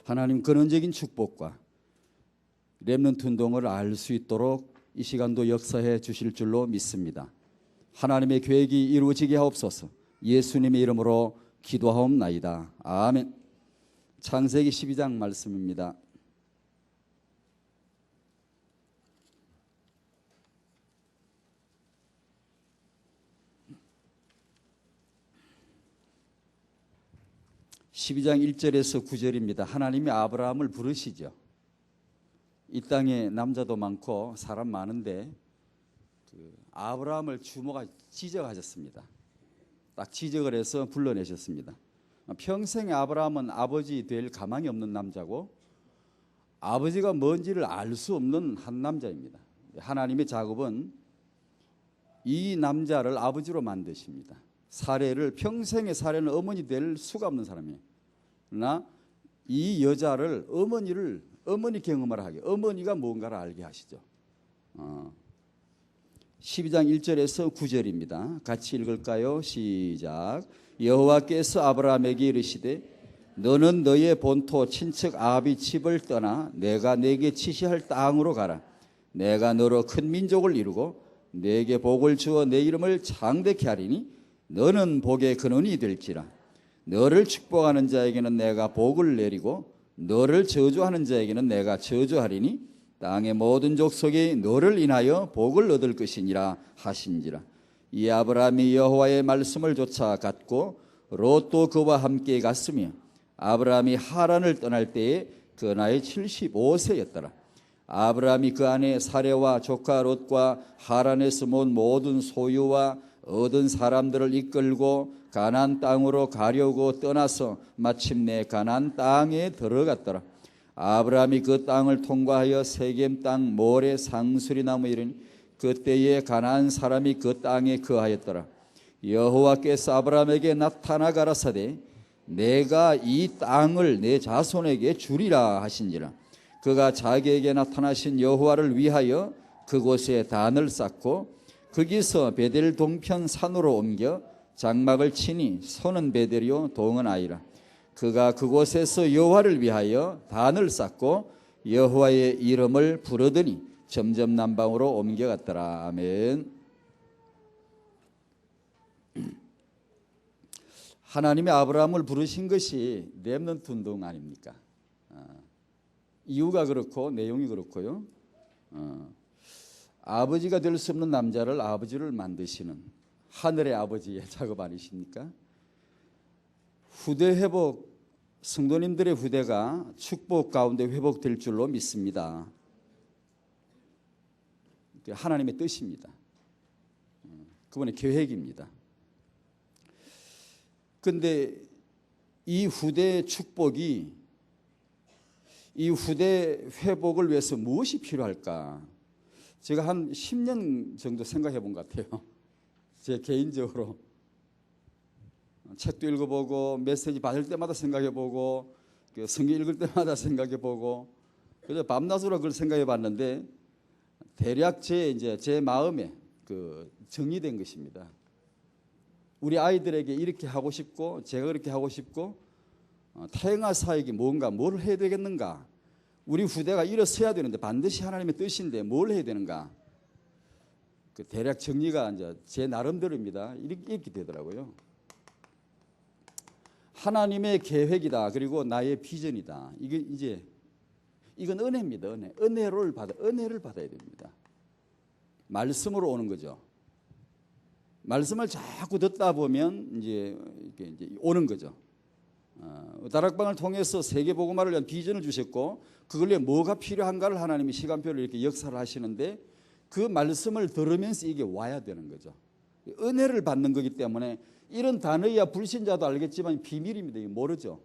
하나님 근원적인 축복과 렘넌트 운동을 알 수 있도록 이 시간도 역사해 주실 줄로 믿습니다. 하나님의 계획이 이루어지게 하옵소서. 예수님의 이름으로 기도하옵나이다. 아멘. 창세기 12장 말씀입니다. (12장) 1절에서 9절입니다. 하나님이 아브라함을 부르시죠. 이 땅에 남자도 많고 사람 많은데 아브라함을 주모가 지적하셨습니다. 딱 지적을 해서 불러내셨습니다. 평생에 아브라함은 아버지 될 가망이 없는 남자고 아버지가 뭔지를 알 수 없는 한 남자입니다. 하나님의 작업은 이 남자를 아버지로 만드십니다. 평생의 사례는 어머니 될 수가 없는 사람이에요. 그러나 이 여자를 어머니 경험을 하게, 어머니가 뭔가를 알게 하시죠. 12장 1절에서 9절입니다. 같이 읽을까요? 시작. 여호와께서 아브라함에게 이르시되 너는 너의 본토 친척 아비 집을 떠나 내가 내게 지시할 땅으로 가라. 내가 너로 큰 민족을 이루고 내게 복을 주어 내 이름을 창대케 하리니 너는 복의 근원이 될지라. 너를 축복하는 자에게는 내가 복을 내리고 너를 저주하는 자에게는 내가 저주하리니 땅의 모든 족속이 너를 인하여 복을 얻을 것이니라 하신지라. 이 아브라함이 여호와의 말씀을 쫓아 갔고 롯도 그와 함께 갔으며 아브라함이 하란을 떠날 때에 그 나이 75세였더라. 아브라함이 그 안에 사레와 조카 롯과 하란에서 모은 모든 소유와 얻은 사람들을 이끌고 가나안 땅으로 가려고 떠나서 마침내 가나안 땅에 들어갔더라. 아브라함이 그 땅을 통과하여 세겜 땅 모래 상수리 나무 이르니 그때에 가나안 사람이 그 땅에 거하였더라. 여호와께서 아브라함에게 나타나 가라사대 내가 이 땅을 내 자손에게 주리라 하신지라. 그가 자기에게 나타나신 여호와를 위하여 그곳에 단을 쌓고 거기서 베델 동편 산으로 옮겨 장막을 치니 손은 베델이요 동은 아이라. 그가 그곳에서 여호와를 위하여 단을 쌓고 여호와의 이름을 부르더니 점점 남방으로 옮겨갔더라. 아멘. 하나님이 아브라함을 부르신 것이 렘넌트 운동 아닙니까? 이유가 그렇고 내용이 그렇고요. 아버지가 될 수 없는 남자를 아버지를 만드시는 하늘의 아버지의 작업 아니십니까? 후대 회복, 성도님들의 후대가 축복 가운데 회복될 줄로 믿습니다. 하나님의 뜻입니다. 그분의 계획입니다. 그런데 이 후대의 축복이 이 후대 회복을 위해서 무엇이 필요할까? 제가 한 10년 정도 생각해 본 것 같아요. 제 개인적으로 책도 읽어보고 메시지 받을 때마다 생각해보고 성경 읽을 때마다 생각해보고 그래서 밤낮으로 그걸 생각해 봤는데 대략 제 마음에 정리된 것입니다. 우리 아이들에게 이렇게 하고 싶고 제가 그렇게 하고 싶고 태영아 사역이 뭔가 뭘 해야 되겠는가? 우리 후대가 일어서야 되는데 반드시 하나님의 뜻인데 뭘 해야 되는가? 대략 정리가 이제 제 나름대로입니다. 이렇게 되더라고요. 하나님의 계획이다. 그리고 나의 비전이다. 이건 은혜입니다. 은혜를 받아야 됩니다. 말씀으로 오는 거죠. 말씀을 자꾸 듣다 보면 이제 오는 거죠. 다락방을 통해서 세계복음화를 위한 비전을 주셨고 그걸 위해 뭐가 필요한가를 하나님이 시간표를 이렇게 역사를 하시는데 그 말씀을 들으면서 이게 와야 되는 거죠. 은혜를 받는 거기 때문에 이런 단어야 불신자도 알겠지만 비밀입니다. 이거 모르죠.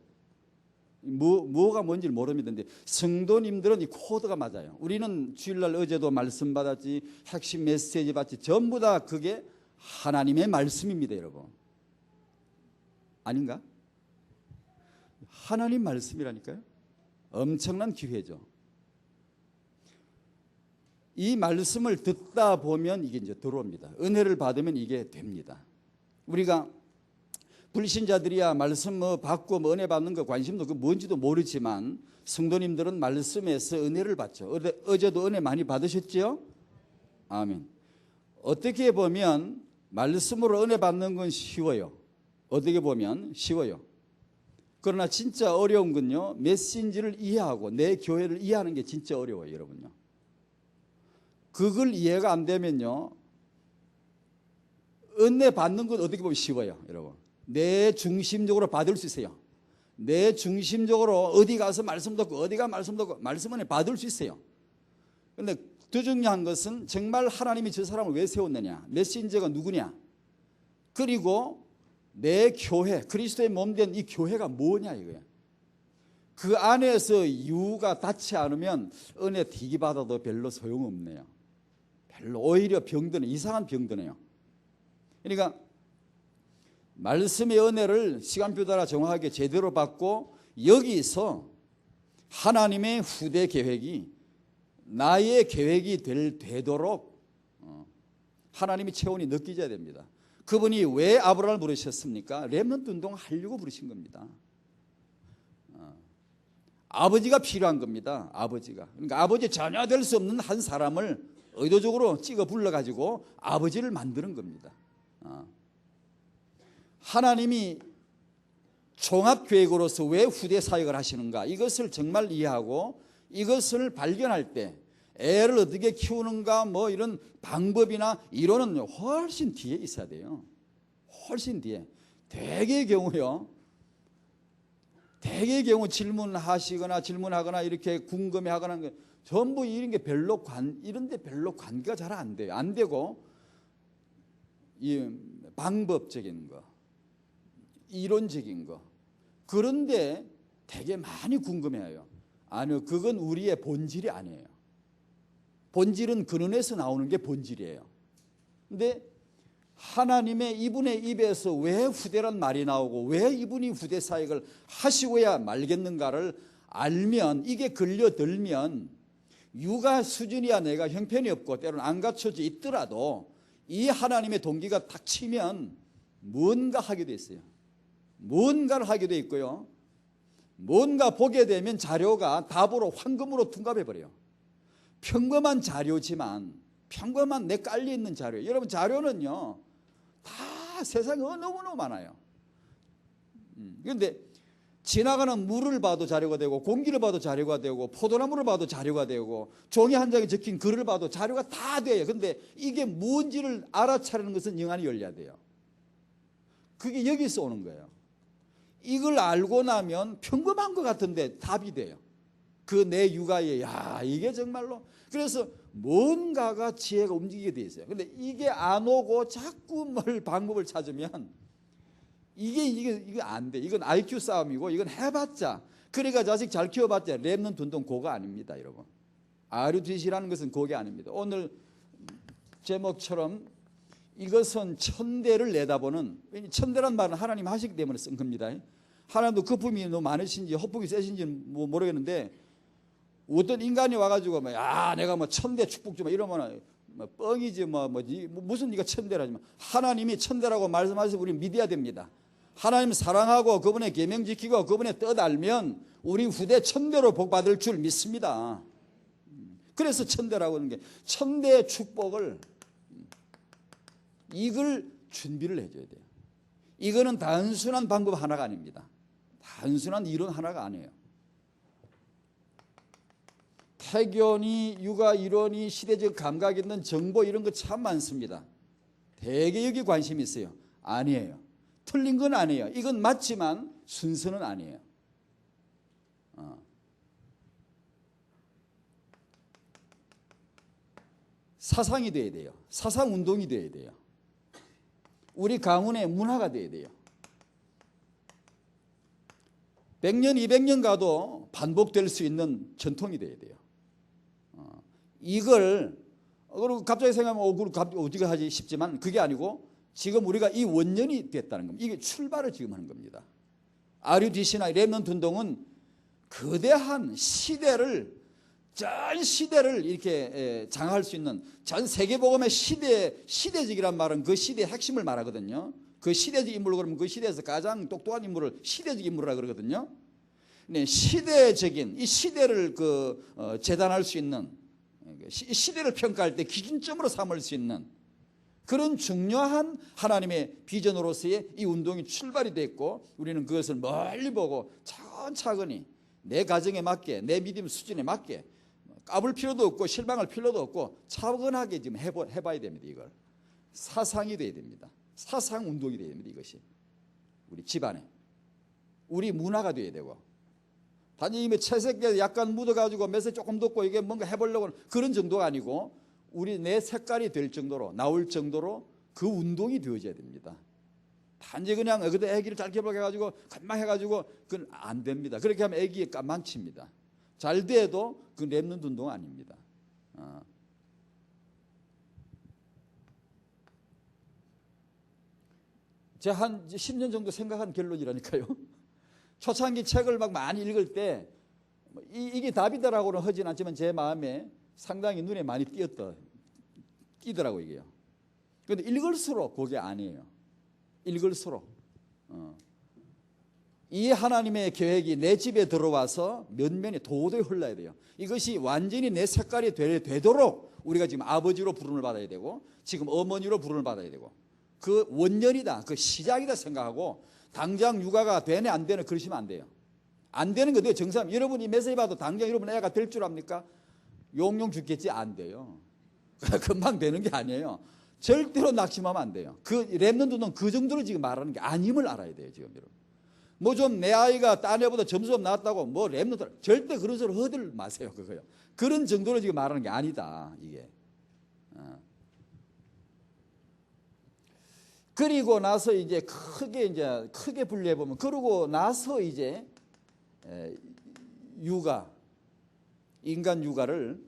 뭐가 뭔지를 모릅니다. 근데 성도님들은 이 코드가 맞아요. 우리는 주일날 어제도 말씀 받았지, 핵심 메시지 받지, 전부 다 그게 하나님의 말씀입니다, 여러분. 아닌가? 하나님 말씀이라니까요. 엄청난 기회죠. 이 말씀을 듣다 보면 이게 이제 들어옵니다. 은혜를 받으면 이게 됩니다. 우리가 불신자들이야 말씀 뭐 받고 뭐 은혜 받는 거 관심도 그 뭔지도 모르지만 성도님들은 말씀에서 은혜를 받죠. 어제도 은혜 많이 받으셨죠? 아멘. 어떻게 보면 말씀으로 은혜 받는 건 쉬워요. 어떻게 보면 쉬워요. 그러나 진짜 어려운 건요, 메시지를 이해하고 내 교회를 이해하는 게 진짜 어려워요, 여러분요. 그걸 이해가 안 되면요, 은혜 받는 건 어떻게 보면 쉬워요, 여러분. 내 중심적으로 받을 수 있어요. 내 중심적으로 어디 가서 말씀 듣고 어디 가 말씀 듣고 말씀 은혜 받을 수 있어요. 그런데 더 중요한 것은 정말 하나님이 저 사람을 왜 세웠느냐, 메신저가 누구냐, 그리고 내 교회, 그리스도의 몸된 이 교회가 뭐냐 이거예요. 그 안에서 유가 닿지 않으면 은혜 되게 받아도 별로 소용없네요. 별로 오히려 병드네, 이상한 병드네요. 그러니까 말씀의 은혜를 시간표 따라 정확하게 제대로 받고 여기서 하나님의 후대 계획이 나의 계획이 되도록 하나님의 체온이 느껴져야 됩니다. 그분이 왜 아브라함을 부르셨습니까? 렘넌트 운동 하려고 부르신 겁니다. 아버지가 필요한 겁니다. 아버지가. 그러니까 아버지 전혀 될 수 없는 한 사람을 의도적으로 찍어 불러가지고 아버지를 만드는 겁니다. 하나님이 종합계획으로서 왜 후대 사역을 하시는가, 이것을 정말 이해하고 이것을 발견할 때 애를 어떻게 키우는가 뭐 이런 방법이나 이론은 훨씬 뒤에 있어야 돼요. 훨씬 뒤에. 대개의 경우 질문하거나 이렇게 궁금해하거나 전부 이런 게 이런데 별로 관계가 잘 안 돼요. 안 되고 이 방법적인 거, 이론적인 거, 그런데 되게 많이 궁금해해요. 아니요, 그건 우리의 본질이 아니에요. 본질은 근원에서 나오는 게 본질이에요. 근데 하나님의 이분의 입에서 왜 후대란 말이 나오고 왜 이분이 후대 사역을 하시고야 말겠는가를 알면, 이게 걸려들면 육아 수준이야 내가 형편이 없고 때로는 안 갖춰져 있더라도 이 하나님의 동기가 탁 치면 뭔가 하게 돼 있어요. 뭔가를 하게 돼 있고요, 뭔가 보게 되면 자료가 답으로 황금으로 둔갑해 버려요. 평범한 자료지만, 평범한 내 깔려있는 자료, 여러분 자료는요 다 세상에 너무너무 많아요. 그런데 지나가는 물을 봐도 자료가 되고 공기를 봐도 자료가 되고 포도나무를 봐도 자료가 되고 종이 한 장에 적힌 글을 봐도 자료가 다 돼요. 그런데 이게 뭔지를 알아차리는 것은 영안이 열려야 돼요. 그게 여기서 오는 거예요. 이걸 알고 나면 평범한 것 같은데 답이 돼요. 그 내 육아에, 야 이게 정말로, 그래서 뭔가가 지혜가 움직이게 돼 있어요. 근데 이게 안 오고 자꾸 뭘 방법을 찾으면 이게 안 돼. 이건 IQ 싸움이고, 이건 해봤자, 그러니까 자식 잘 키워봤자 렘넌트 운동 고가 아닙니다, 여러분. RUTC라는 것은 그게 아닙니다. 오늘 제목처럼 이것은 천대를 내다보는, 천대란 말은 하나님 하시기 때문에 쓴 겁니다. 하나님도 거품이 너무 많으신지 허풍이 세신지는 모르겠는데, 어떤 인간이 와가지고 야 내가 뭐 천대 축복 좀 이러면 뭐 뻥이지 뭐지 무슨 네가 천대라지만, 하나님이 천대라고 말씀하셔서 우리 믿어야 됩니다. 하나님 사랑하고 그분의 계명 지키고 그분의 뜻 알면 우리 후대 천대로 복 받을 줄 믿습니다. 그래서 천대라고 하는 게, 천대의 축복을, 이걸 준비를 해줘야 돼요. 이거는 단순한 방법 하나가 아닙니다. 단순한 이론 하나가 아니에요. 태교니 육아 이론이 시대적 감각 있는 정보 이런 거 참 많습니다. 되게 여기 관심이 있어요. 아니에요. 틀린 건 아니에요. 이건 맞지만 순서는 아니에요. 사상이 돼야 돼요. 사상 운동이 돼야 돼요. 우리 가문의 문화가 돼야 돼요. 100년 200년 가도 반복될 수 있는 전통이 돼야 돼요. 이걸 그리고 갑자기 생각하면 어떻게 하지 싶지만 그게 아니고, 지금 우리가 이 원년이 됐다는 겁니다. 이게 출발을 지금 하는 겁니다. RUTC나 렘넌트 운동은 거대한 시대를, 전 시대를 이렇게 장악할 수 있는, 전 세계복음의 시대적이란 말은 그 시대의 핵심을 말하거든요. 그 시대적 인물로 그러면 그 시대에서 가장 똑똑한 인물을 시대적 인물이라 그러거든요. 네, 시대적인 이 시대를 재단할 수 있는, 시대를 평가할 때 기준점으로 삼을 수 있는 그런 중요한 하나님의 비전으로서의 이 운동이 출발이 됐고, 우리는 그것을 멀리 보고 차근차근히 내 가정에 맞게, 내 믿음 수준에 맞게, 까불 필요도 없고 실망할 필요도 없고 차분하게 지금 해봐야 됩니다. 이걸 사상이 돼야 됩니다. 사상 운동이 돼야 됩니다. 이것이 우리 집안에, 우리 문화가 돼야 되고, 단지 이미 채색에 약간 묻어가지고 몇세 조금 덮고 이게 뭔가 해보려고 그런 정도가 아니고, 우리 내 색깔이 될 정도로, 나올 정도로 그 운동이 되어져야 됩니다. 단지 그냥 그때 애기를 잘 개발해가지고 금방 해가지고 그건 안 됩니다. 그렇게 하면 애기가 망칩니다. 잘 돼도 그 랩넌트 운동 아닙니다. 제가 한 10년 정도 생각한 결론이라니까요. 초창기 책을 막 많이 읽을 때 이게 답이다라고는 하진 않지만 제 마음에 상당히 눈에 많이 띄더라고요, 이게요. 그런데 읽을수록 그게 아니에요. 읽을수록 이 하나님의 계획이 내 집에 들어와서 면면이 도저히 흘러야 돼요. 이것이 완전히 내 색깔이 되도록 우리가 지금 아버지로 부름을 받아야 되고, 지금 어머니로 부름을 받아야 되고, 그 원년이다, 그 시작이다 생각하고, 당장 육아가 되네 안 되네 그러시면 안 돼요. 안 되는 거 정상. 여러분이 메시지 봐도 당장 여러분 애가 될 줄 압니까? 용용 죽겠지. 안 돼요. 금방 되는 게 아니에요. 절대로 낙심하면 안 돼요. 그 랩넌트 운동 그 정도로 지금 말하는 게 아님을 알아야 돼요. 지금 여러분. 뭐 좀 내 아이가 딴 애보다 점수가 나왔다고 뭐 랩넌트, 절대 그런 소리 허들 마세요. 그거요. 그런 정도로 지금 말하는 게 아니다. 이게. 그리고 나서 이제 크게 분류해 보면, 그러고 나서 이제 육아, 인간 육아를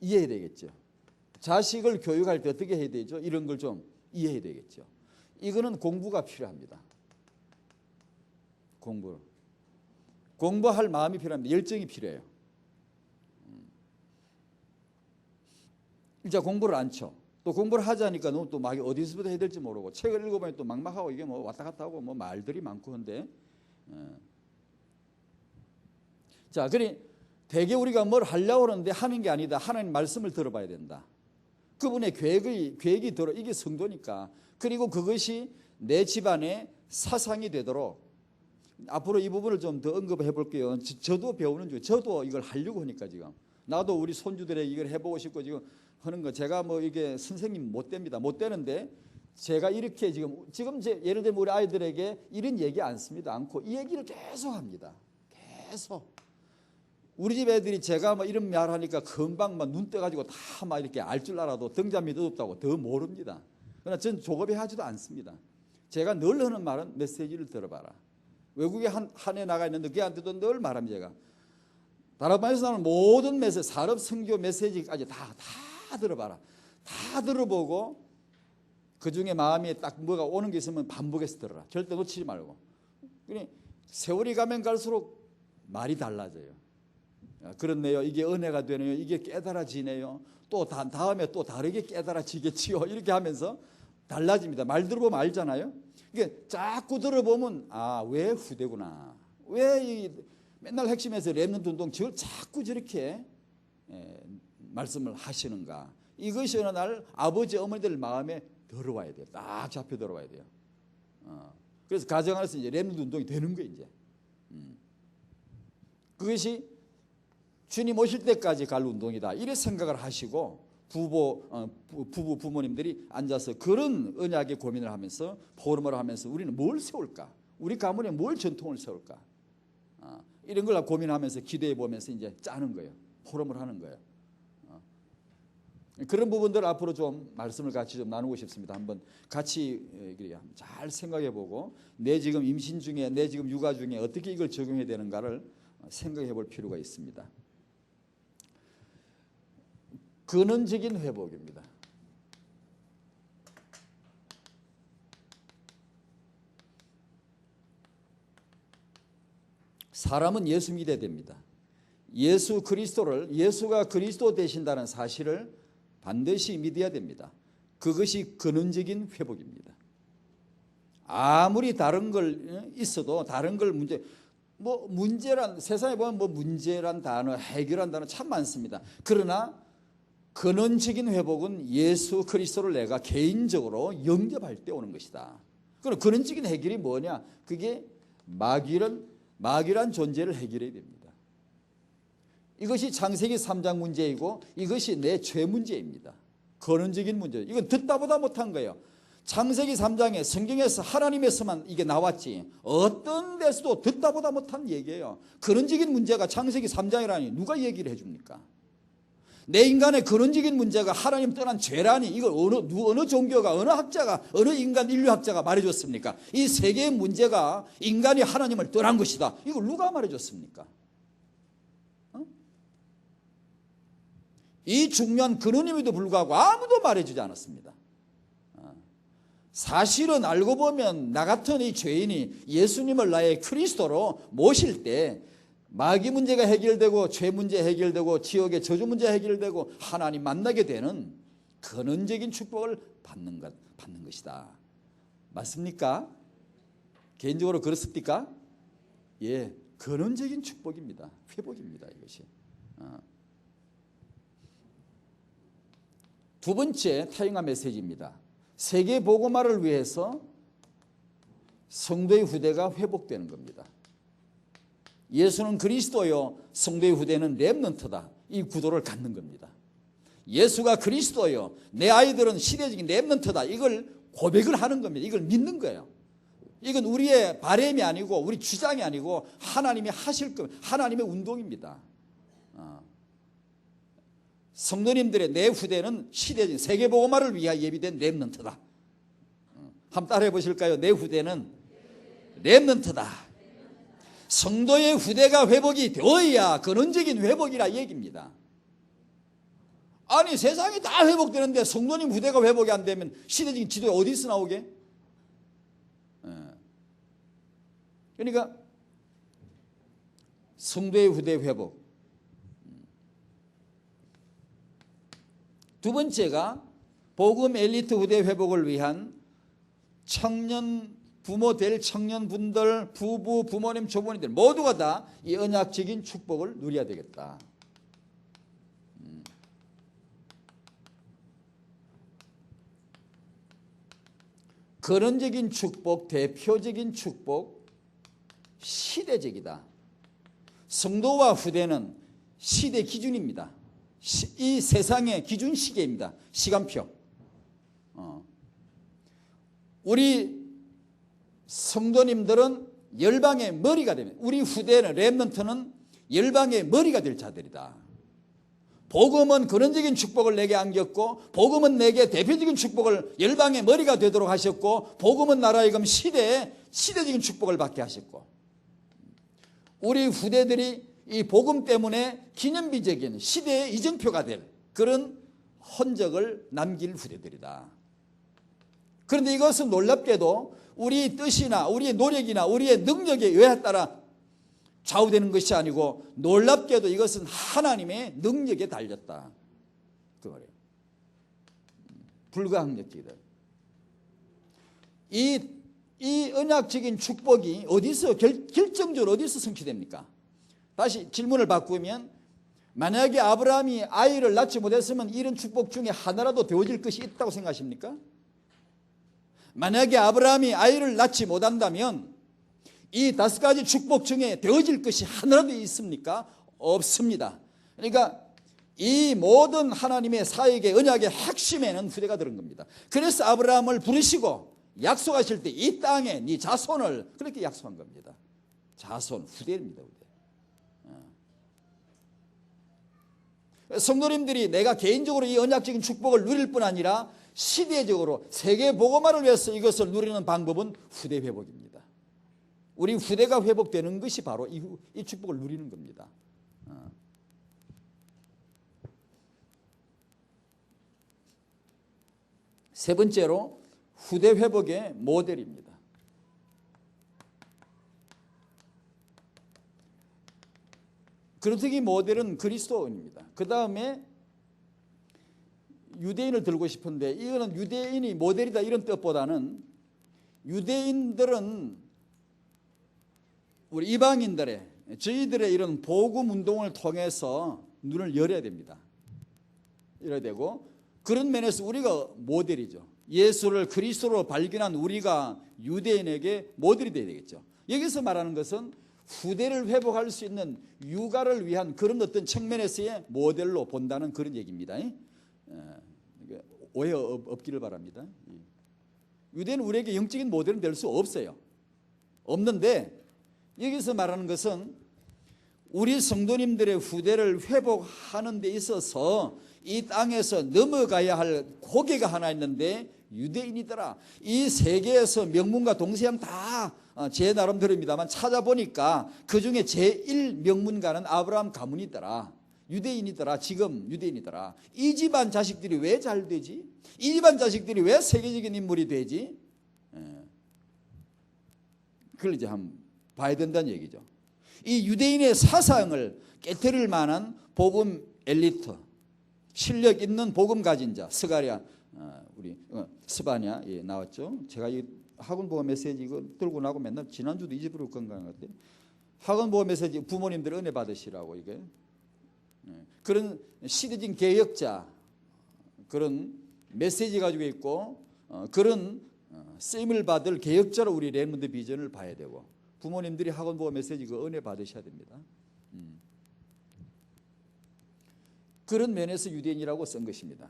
이해해야 되겠죠. 자식을 교육할 때 어떻게 해야 되죠? 이런 걸 좀 이해해야 되겠죠. 이거는 공부가 필요합니다. 공부할 마음이 필요합니다. 열정이 필요해요. 일단 공부를 안 쳐. 또 공부를 하자니까 너무 또 막 어디서부터 해야 될지 모르고, 책을 읽어보면 또 막막하고, 이게 뭐 왔다 갔다 하고 뭐 말들이 많고 한데, 자, 그러니 대개 우리가 뭘 하려고 하는데 하는 게 아니다. 하나님 말씀을 들어봐야 된다. 그분의 계획이 들어, 이게 성도니까. 그리고 그것이 내 집안의 사상이 되도록, 앞으로 이 부분을 좀 더 언급해 볼게요. 저도 배우는 중, 저도 이걸 하려고 하니까 지금 나도 우리 손주들에게 이걸 해보고 싶고 지금 하는 거, 제가 뭐 이게 선생님 못 됩니다. 못 되는데 제가 이렇게 지금 예를 들면 우리 아이들에게 이런 얘기 안 씁니다. 않고 이 얘기를 계속 합니다. 계속. 우리 집 애들이 제가 뭐 이런 말 하니까 금방 막 눈 떠가지고 다 막 이렇게 알 줄 알아도 등잔미 뜨겁다고 더 모릅니다. 그러나 전 조급해 하지도 않습니다. 제가 늘 하는 말은 메시지를 들어봐라. 외국에 한 해 나가 있는데 걔한테도 늘 말합니다. 제가 다락방에서 나오는 모든 메시지, 산업 선교 메시지까지 다 들어봐라. 다 들어보고 그 중에 마음에 딱 뭐가 오는 게 있으면 반복해서 들어라. 절대 놓치지 말고. 그러니 세월이 가면 갈수록 말이 달라져요. 그렇네요. 이게 은혜가 되네요. 이게 깨달아지네요. 또 다음에 또 다르게 깨달아지겠지요. 이렇게 하면서 달라집니다. 말 들어보면 알잖아요. 이게 자꾸 들어보면 왜 후대구나. 왜 맨날 핵심에서 랩넌트 운동 자꾸 저렇게 말씀을 하시는가. 이것이 어느 날 아버지 어머니들 마음에 들어와야 돼요. 딱 잡혀 들어와야 돼요. 그래서 가정 안에서 이제 랩넌트 운동이 되는 거예요. 이제 그것이 주님 오실 때까지 갈 운동이다. 이래 생각을 하시고 부모님들이 앉아서 그런 언약의 고민을 하면서 포럼을 하면서 우리는 뭘 세울까? 우리 가문에 뭘 전통을 세울까? 이런 걸 고민하면서 기도해 보면서 이제 짜는 거예요. 포럼을 하는 거예요. 그런 부분들 앞으로 좀 말씀을 같이 좀 나누고 싶습니다. 한번 같이 잘 생각해 보고 내 지금 임신 중에, 내 지금 육아 중에 어떻게 이걸 적용해야 되는가를 생각해 볼 필요가 있습니다. 근원적인 회복입니다. 사람은 예수 믿어야 됩니다. 예수가 그리스도 되신다는 사실을 반드시 믿어야 됩니다. 그것이 근원적인 회복입니다. 아무리 다른 걸 있어도 다른 걸 문제란 세상에 보면 문제란 단어, 해결한 단어 참 많습니다. 그러나 근원적인 회복은 예수 그리스도를 내가 개인적으로 영접할 때 오는 것이다. 그럼 근원적인 해결이 뭐냐? 그게 마귀란 존재를 해결해야 됩니다. 이것이 창세기 3장 문제이고 이것이 내 죄 문제입니다. 근원적인 문제. 이건 듣다 보다 못한 거예요. 창세기 3장에 성경에서 하나님에서만 이게 나왔지 어떤 데서도 듣다 보다 못한 얘기예요. 근원적인 문제가 창세기 3장이라니 누가 얘기를 해줍니까? 내 인간의 근원적인 문제가 하나님 떠난 죄라니 이걸 어느 종교가 어느 학자가 어느 인간 인류학자가 말해줬습니까? 이 세계의 문제가 인간이 하나님을 떠난 것이다. 이걸 누가 말해줬습니까? 이 중요한 근원임에도 불구하고 아무도 말해주지 않았습니다. 사실은 알고 보면 나 같은 이 죄인이 예수님을 나의 그리스도로 모실 때 마귀 문제가 해결되고 죄 문제 해결되고 지옥의 저주 문제 해결되고 하나님 만나게 되는 근원적인 축복을 받는 것이다. 맞습니까? 개인적으로 그렇습니까? 예, 근원적인 축복입니다. 회복입니다. 이것이. 두 번째 타인화 메시지입니다. 세계 복음화를 위해서 성도의 후대가 회복되는 겁니다. 예수는 그리스도요, 성도의 후대는 렘넌트다. 이 구도를 갖는 겁니다. 예수가 그리스도요, 내 아이들은 시대적인 렘넌트다. 이걸 고백을 하는 겁니다. 이걸 믿는 거예요. 이건 우리의 바램이 아니고 우리 주장이 아니고 하나님이 하실 겁니다. 하나님의 운동입니다. 성도님들의 내 후대는 시대적인 세계복음화를 위하여 예비된 렘넌트다. 한번 따라해 보실까요? 내 후대는 렘넌트다. 성도의 후대가 회복이 되어야 근원적인 회복이라 얘기입니다. 아니 세상이 다 회복되는데 성도님 후대가 회복이 안 되면 시대적인 지도에 어디서 나오게? 그러니까 성도의 후대 회복. 두 번째가 복음 엘리트 후대 회복을 위한 청년 부모 될 청년분들, 부부, 부모님, 조부모님들 모두가 다 이 언약적인 축복을 누려야 되겠다. 근원적인 축복, 대표적인 축복, 시대적이다. 성도와 후대는 시대 기준입니다. 이 세상의 기준 시계입니다. 시간표. 우리 성도님들은 열방의 머리가 되면 우리 후대는 렘넌트는 열방의 머리가 될 자들이다. 복음은 근원적인 축복을 내게 안겼고 복음은 내게 대표적인 축복을 열방의 머리가 되도록 하셨고 복음은 나라의금 시대적인 축복을 받게 하셨고 우리 후대들이 이 복음 때문에 기념비적인 시대의 이정표가 될 그런 흔적을 남길 후대들이다. 그런데 이것은 놀랍게도 우리 뜻이나 우리의 노력이나 우리의 능력에 의해 따라 좌우되는 것이 아니고 놀랍게도 이것은 하나님의 능력에 달렸다. 그 말이에요. 불가항력적이다. 이 언약적인 축복이 어디서 결정적으로 어디서 성취됩니까? 다시 질문을 바꾸면 만약에 아브라함이 아이를 낳지 못했으면 이런 축복 중에 하나라도 되어질 것이 있다고 생각하십니까? 만약에 아브라함이 아이를 낳지 못한다면 이 5가지 축복 중에 되어질 것이 하나라도 있습니까? 없습니다. 그러니까 이 모든 하나님의 사역의 언약의 핵심에는 후대가 들은 겁니다. 그래서 아브라함을 부르시고 약속하실 때 이 땅에 네 자손을 그렇게 약속한 겁니다. 자손, 후대입니다. 후대. 성도님들이 내가 개인적으로 이 언약적인 축복을 누릴 뿐 아니라 시대적으로 세계 복음화를 위해서 이것을 누리는 방법은 후대 회복입니다. 우리 후대가 회복되는 것이 바로 이 축복을 누리는 겁니다. 세 번째로 후대 회복의 모델입니다. 그렇듯이 모델은 그리스도인입니다. 그 다음에 유대인을 들고 싶은데 이거는 유대인이 모델이다 이런 뜻보다는 유대인들은 우리 이방인들의 저희들의 이런 복음 운동을 통해서 눈을 열어야 됩니다. 열어야 되고 그런 면에서 우리가 모델이죠. 예수를 그리스도로 발견한 우리가 유대인에게 모델이 되어야 되겠죠. 여기서 말하는 것은 후대를 회복할 수 있는 육아를 위한 그런 어떤 측면에서의 모델로 본다는 그런 얘기입니다. 오해 없기를 바랍니다. 유대인은 우리에게 영적인 모델은 될 수 없어요. 없는데 여기서 말하는 것은 우리 성도님들의 후대를 회복하는 데 있어서 이 땅에서 넘어가야 할 고개가 하나 있는데 유대인이더라. 이 세계에서 명문가 동서양 다 제 나름대로입니다만 찾아보니까 그중에 제1명문가는 아브라함 가문이더라. 유대인이더라. 지금 유대인이더라. 이 집안 자식들이 왜 잘 되지? 이 집안 자식들이 왜 세계적인 인물이 되지? 그걸 이제 한번 봐야 된다는 얘기죠. 이 유대인의 사상을 깨트릴 만한 복음 엘리트, 실력 있는 복음 가진 자, 스가랴, 우리 스바냐 나왔죠. 제가 이 학원 보험 메시지 이거 들고 나고 맨날 지난주도 잊어버리고 건강한 것 같아요. 학원 보험 메시지 부모님들 은혜 받으시라고 이게 그런 시대적인 개혁자 그런 메시지 가지고 있고 그런 쓰임을 받을 개혁자로 우리 렘넌트 비전을 봐야 되고 부모님들이 학원 보험 메시지 그 은혜 받으셔야 됩니다. 그런 면에서 유대인이라고 쓴 것입니다.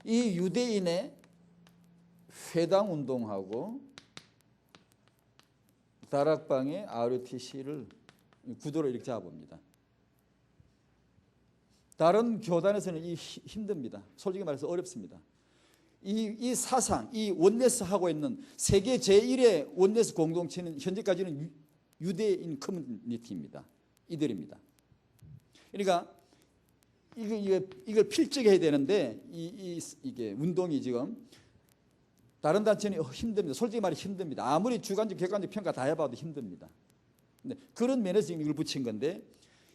이 유대인의 회당 운동하고 다락방의 RUTC를 구도로 이렇게 잡아봅니다. 다른 교단에서는 이 힘듭니다. 솔직히 말해서 어렵습니다. 이 사상, 이 원네스 하고 있는 세계 제1의 원네스 공동체는 현재까지는 유대인 커뮤니티입니다. 이들입니다. 그러니까 이걸 필적해야 되는데 이게 운동이 지금 다른 단체는 힘듭니다. 솔직히 말해 힘듭니다. 아무리 주관적 객관적 평가 다 해봐도 힘듭니다. 근데 그런 면에서 이걸 붙인 건데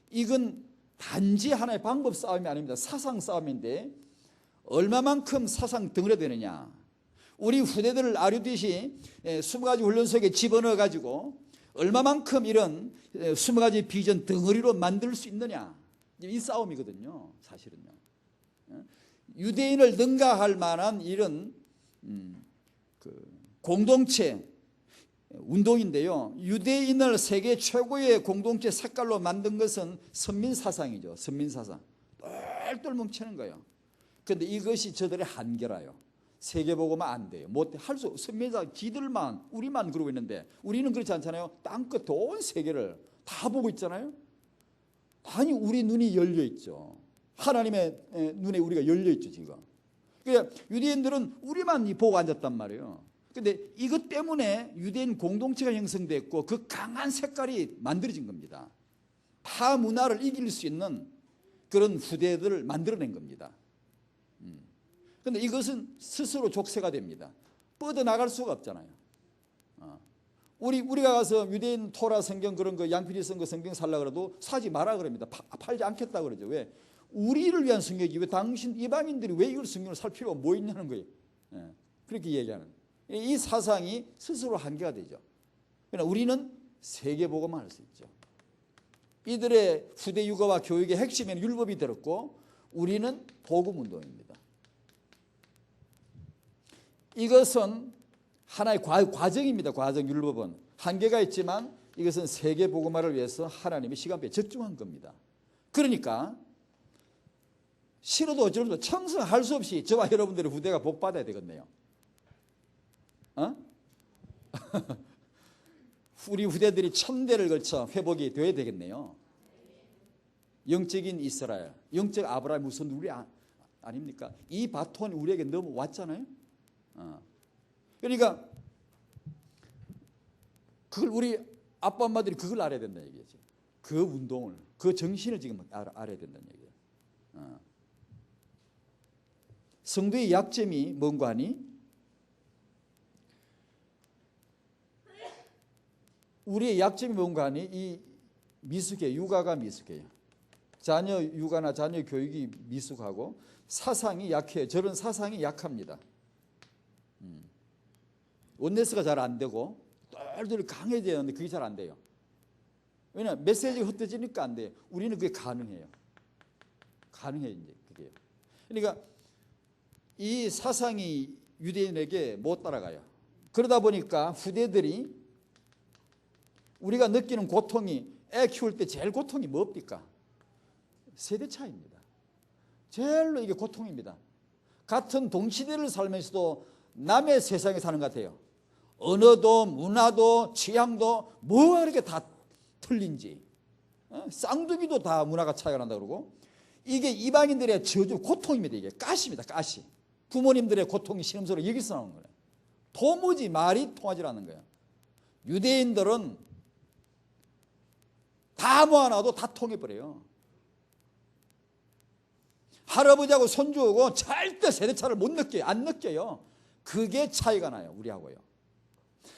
이건 단지 하나의 방법 싸움이 아닙니다. 사상 싸움인데 얼마만큼 사상 덩어리 되느냐. 우리 후대들을 아류듯이 20가지 훈련 속에 집어넣어 가지고 얼마만큼 이런 20가지 비전 덩어리로 만들 수 있느냐. 이 싸움이거든요. 사실은요. 유대인을 능가할 만한 이런 공동체 운동인데요. 유대인을 세계 최고의 공동체 색깔로 만든 것은 선민사상이죠. 선민사상. 똘똘 뭉치는 거예요. 그런데 이것이 저들의 한계라요. 세계보고만 안 돼요. 할 수 선민사상 지들만 우리만 그러고 있는데 우리는 그렇지 않잖아요. 땅끝 온 세계를 다 보고 있잖아요. 아니 우리 눈이 열려 있죠. 하나님의 눈에 우리가 열려 있죠 지금. 그러니까 유대인들은 우리만 보고 앉았단 말이에요. 그런데 이것 때문에 유대인 공동체가 형성됐고 그 강한 색깔이 만들어진 겁니다. 타 문화를 이길 수 있는 그런 후대들을 만들어낸 겁니다. 그런데 이것은 스스로 족쇄가 됩니다. 뻗어나갈 수가 없잖아요. 우리가 가서 유대인 토라 성경 그런 거 양피디 쓴 거 성경 살라 그래도 사지 마라 그럽니다. 팔지 않겠다 그러죠. 왜? 우리를 위한 성경이지 왜 당신 이방인들이 왜 이걸 성경을 살 필요가 뭐 있냐는 거예요. 그렇게 얘기하는. 이 사상이 스스로 한계가 되죠. 그러나 우리는 세계보고만 할 수 있죠. 이들의 후대 육아와 교육의 핵심에는 율법이 들었고 우리는 복음운동입니다. 이것은 하나의 과정입니다. 과정 율법은. 한계가 있지만 이것은 세계복음화를 위해서 하나님이 시간표에 적중한 겁니다. 그러니까 싫어도 어쩌면 청성할 수 없이 저와 여러분들의 후대가 복받아야 되겠네요. 우리 후대들이 1000대를 걸쳐 회복이 되어야 되겠네요. 영적인 이스라엘, 영적 아브라함 우선 우리 아닙니까? 이 바톤이 우리에게 넘어왔잖아요. 그러니까 그걸 우리 아빠 엄마들이 그걸 알아야 된다는 얘기죠. 그 운동을, 그 정신을 지금 알아야 된다는 얘기예요. 성도의 약점이 뭔가 하니 우리의 약점이 뭔가 하니 이 미숙해, 육아가 미숙해요. 자녀 육아나 자녀 교육이 미숙하고 사상이 약해요. 저런 사상이 약합니다. 원네스가 잘 안 되고 똘똘 강해져야 하는데 그게 잘 안 돼요. 왜냐하면 메시지가 흩어지니까 안 돼요. 우리는 그게 가능해요. 가능해요. 이제 그게요. 그러니까 이 사상이 유대인에게 못 따라가요. 그러다 보니까 후대들이 우리가 느끼는 고통이, 애 키울 때 제일 고통이 뭡니까? 세대 차이입니다. 제일로 이게 고통입니다. 같은 동시대를 살면서도 남의 세상에 사는 것 같아요. 언어도 문화도 취향도 뭐가 그렇게 다 틀린지, 쌍둥이도 다 문화가 차이가 난다 그러고, 이게 이방인들의 저주 고통입니다. 이게 가시입니다. 가시. 부모님들의 고통이 신음소리 여기서 나오는 거예요. 도무지 말이 통하지 않는 거예요. 유대인들은 다 모아놔도 다 통해버려요. 할아버지하고 손주하고 절대 세대차를 못 느껴요. 안 느껴요. 그게 차이가 나요. 우리하고요.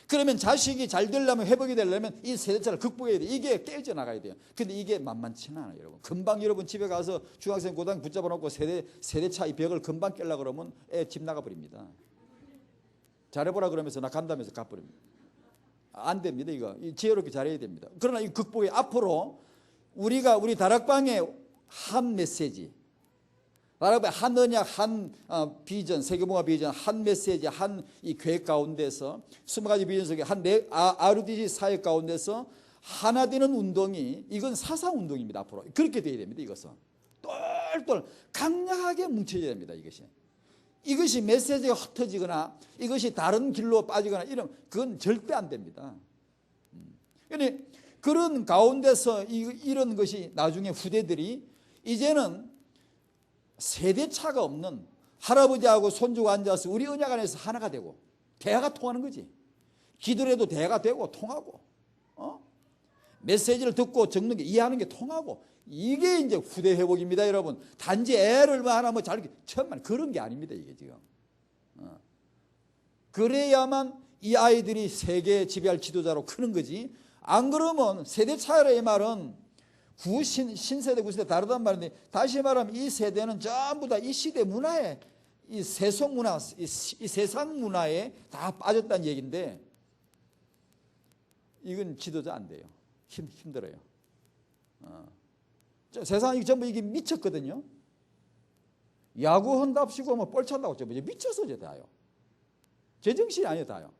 그러면 자식이 잘 되려면, 회복이 되려면 이 세대차를 극복해야 돼요. 이게 깨져 나가야 돼요. 근데 이게 만만치는 않아요, 여러분. 금방 여러분 집에 가서 중학생, 고등학생 붙잡아 놓고 세대차 이 벽을 금방 깨려고 그러면 애 집 나가버립니다. 잘해보라 그러면서 나 간다면서 가버립니다. 안 됩니다. 이거 지혜롭게 잘해야 됩니다. 그러나 이 극복에 앞으로 우리 다락방에 한 메시지, 다락방 한 언약, 한 비전, 세계봉화 비전, 한 메시지, 한 이 계획 가운데서 20가지 비전 속에 한 RUTC 사역 가운데서 하나 되는 운동이, 이건 사상 운동입니다. 앞으로 그렇게 돼야 됩니다. 이것은 똘똘 강력하게 뭉쳐져야 됩니다. 이것이 메시지가 흩어지거나 이것이 다른 길로 빠지거나 이런, 그건 절대 안 됩니다. 그런데 그런 가운데서 이런 것이 나중에 후대들이 이제는 세대차가 없는, 할아버지하고 손주가 앉아서 우리 언약 안에서 하나가 되고 대화가 통하는 거지. 기도를 해도 대화가 되고 통하고, 메시지를 듣고 적는 게, 이해하는 게 통하고, 이게 이제 후대 회복입니다, 여러분. 단지 애를 하나 잘, 천만 그런 게 아닙니다, 이게 지금. 그래야만 이 아이들이 세계 지배할 지도자로 크는 거지. 안 그러면 세대 차이의 말은 신세대, 구세대 다르단 말인데, 다시 말하면 이 세대는 전부 다 이 시대 문화에, 이 세속 문화, 이 세상 문화에 다 빠졌다는 얘기인데, 이건 지도자 안 돼요. 힘들어요. 세상이 전부 이게 미쳤거든요. 야구 한답시고 뭐 뻘찬다고 전부 미쳐서 다요. 제정신이 아니에요, 다요.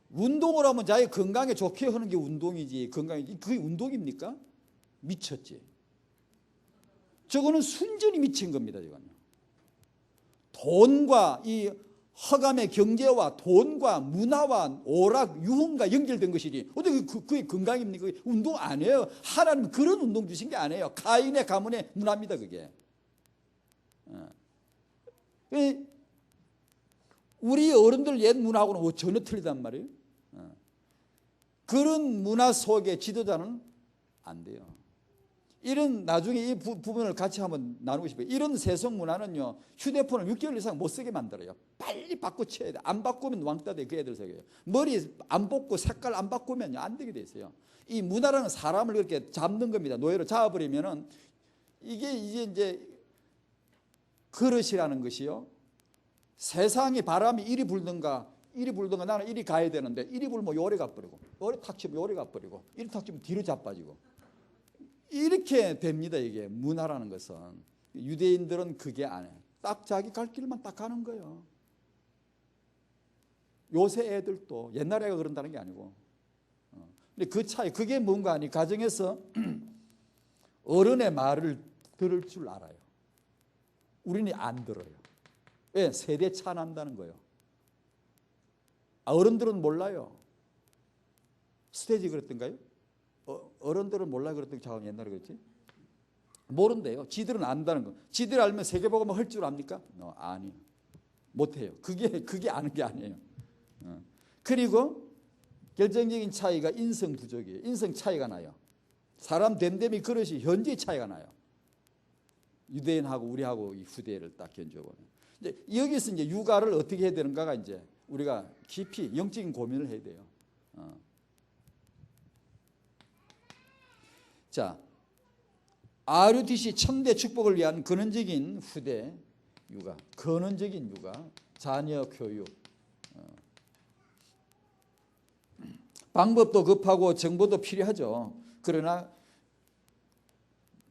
운동을 하면 자기 건강에 좋게 하는 게 운동이지, 그게 운동입니까? 미쳤지. 저거는 순전히 미친 겁니다. 저거는. 돈과 이 허감의 경제와 돈과 문화와 오락, 유흥과 연결된 것이지, 어떻게 그게 건강입니까? 그게 운동 아니에요. 하나님 그런 운동 주신 게 아니에요. 가인의 가문의 문화입니다, 그게. 우리 어른들 옛 문화하고는 전혀 틀리단 말이에요. 그런 문화 속에 지도자는 안 돼요. 이런, 나중에 이 부분을 같이 한번 나누고 싶어요. 이런 세속 문화는요, 휴대폰을 6개월 이상 못 쓰게 만들어요. 빨리 바꿔쳐야 돼. 안 바꾸면 왕따 돼, 그 애들 속에요. 머리 안 뽑고 색깔 안 바꾸면 안 되게 돼 있어요. 이 문화라는 사람을 그렇게 잡는 겁니다. 노예로 잡아버리면은 이게 이제 그릇이라는 것이요, 세상이 바람이 이리 불든가 나는 이리 가야 되는데, 이리 불면 요래 가버리고, 요래 탁 치면 요래 가버리고, 이리 탁 치면 뒤로 자빠지고, 이렇게 됩니다. 이게 문화라는 것은. 유대인들은 그게 안 해요. 딱 자기 갈 길만 딱 가는 거예요. 요새 애들도 옛날 애가 그런다는 게 아니고. 근데 그 차이, 그게 뭔가 하니 가정에서 어른의 말을 들을 줄 알아요. 우리는 안 들어요. 왜? 세대 차 난다는 거예요. 어른들은 몰라요. 스테이지 그랬던가요? 어른들은 몰라 그랬던 게 옛날에 그랬지? 모른대요. 지들은 안다는 거. 지들 알면 세계복음을 할 줄 압니까? 아니요. 못해요. 그게 아는 게 아니에요. 그리고 결정적인 차이가 인성 부족이에요. 인성 차이가 나요. 사람 됨됨이 그릇이 현저히 차이가 나요. 유대인하고 우리하고 이 후대를 딱 견주어보면. 이제 여기서 이제 육아를 어떻게 해야 되는가가 이제 우리가 깊이 영적인 고민을 해야 돼요. 자, RUTC 천대 축복을 위한 근원적인 후대 육아, 근원적인 육아, 자녀 교육. 방법도 급하고 정보도 필요하죠. 그러나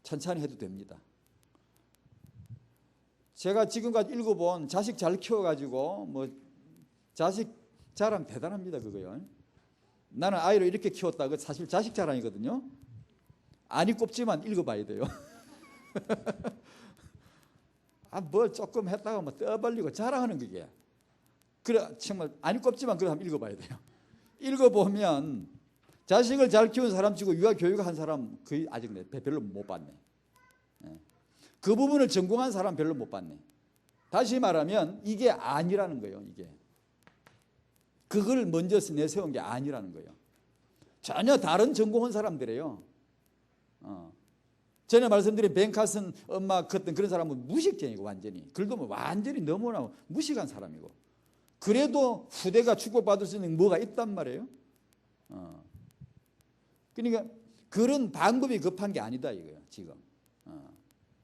천천히 해도 됩니다. 제가 지금까지 읽어본 자식 잘 키워가지고 뭐 자식 자랑 대단합니다. 그거요. 나는 아이를 이렇게 키웠다. 그 사실 자식 자랑이거든요. 아니 꼽지만 읽어봐야 돼요. 뭘 조금 했다가 뭐 떠벌리고 자랑하는 그게. 그래 정말 아니 꼽지만 그래 한번 읽어봐야 돼요. 읽어보면 자식을 잘 키운 사람 치고 유아 교육한 사람 거의 아직 별로 못 봤네. 그 부분을 전공한 사람 별로 못 봤네. 다시 말하면 이게 아니라는 거예요. 이게 그걸 먼저 내세운 게 아니라는 거예요. 전혀 다른 전공한 사람들이에요. 전에 말씀드린 벤 카슨 엄마 같은 그런 사람은 무식쟁이고 완전히 글도 뭐 완전히 너무나 무식한 사람이고 그래도 후대가 축복받을 수 있는 뭐가 있단 말이에요. 그러니까 그런 방법이 급한 게 아니다 이거예요. 지금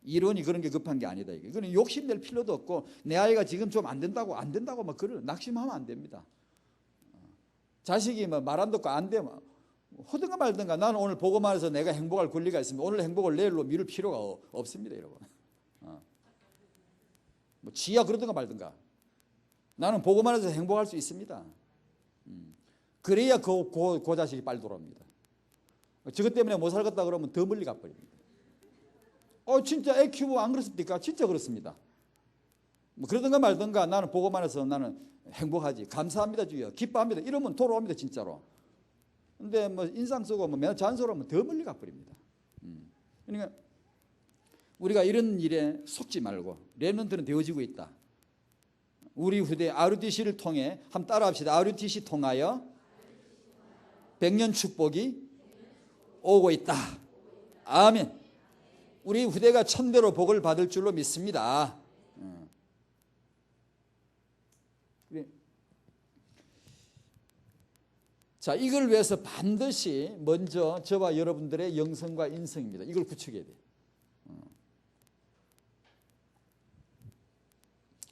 이론이 그런 게 급한 게 아니다 이거예요. 그건 욕심낼 필요도 없고 내 아이가 지금 좀 안 된다고 막 그런 낙심하면 안 됩니다. 자식이 뭐 말 안 듣고 안 되면 호든가 말든가 나는 오늘 보고만 해서 내가 행복할 권리가 있으면 오늘 행복을 내일로 미룰 필요가 없습니다 여러분. 뭐 지야 그러든가 말든가 나는 보고만 해서 행복할 수 있습니다. 그래야 그 자식이 빨리 돌아옵니다. 저것 때문에 못 살겠다 그러면 더 멀리 가버립니다. 진짜 애 키우고 안 그렇습니까? 진짜 그렇습니다. 뭐 그러든가 말든가 나는 보고만 해서 나는 행복하지. 감사합니다 주여. 기뻐합니다. 이러면 돌아옵니다 진짜로. 근데 뭐 인상 쓰고 뭐 맨날 잔소리하면 더 멀리 가버립니다. 그러니까 우리가 이런 일에 속지 말고 렘넌트는 되어지고 있다. 우리 후대 RUTC를 통해 한번 따라합시다. RUTC 통하여 100년 축복이 오고 있다. 아멘. 우리 후대가 천대로 복을 받을 줄로 믿습니다. 자, 이걸 위해서 반드시 먼저 저와 여러분들의 영성과 인성입니다. 이걸 구축해야 돼요.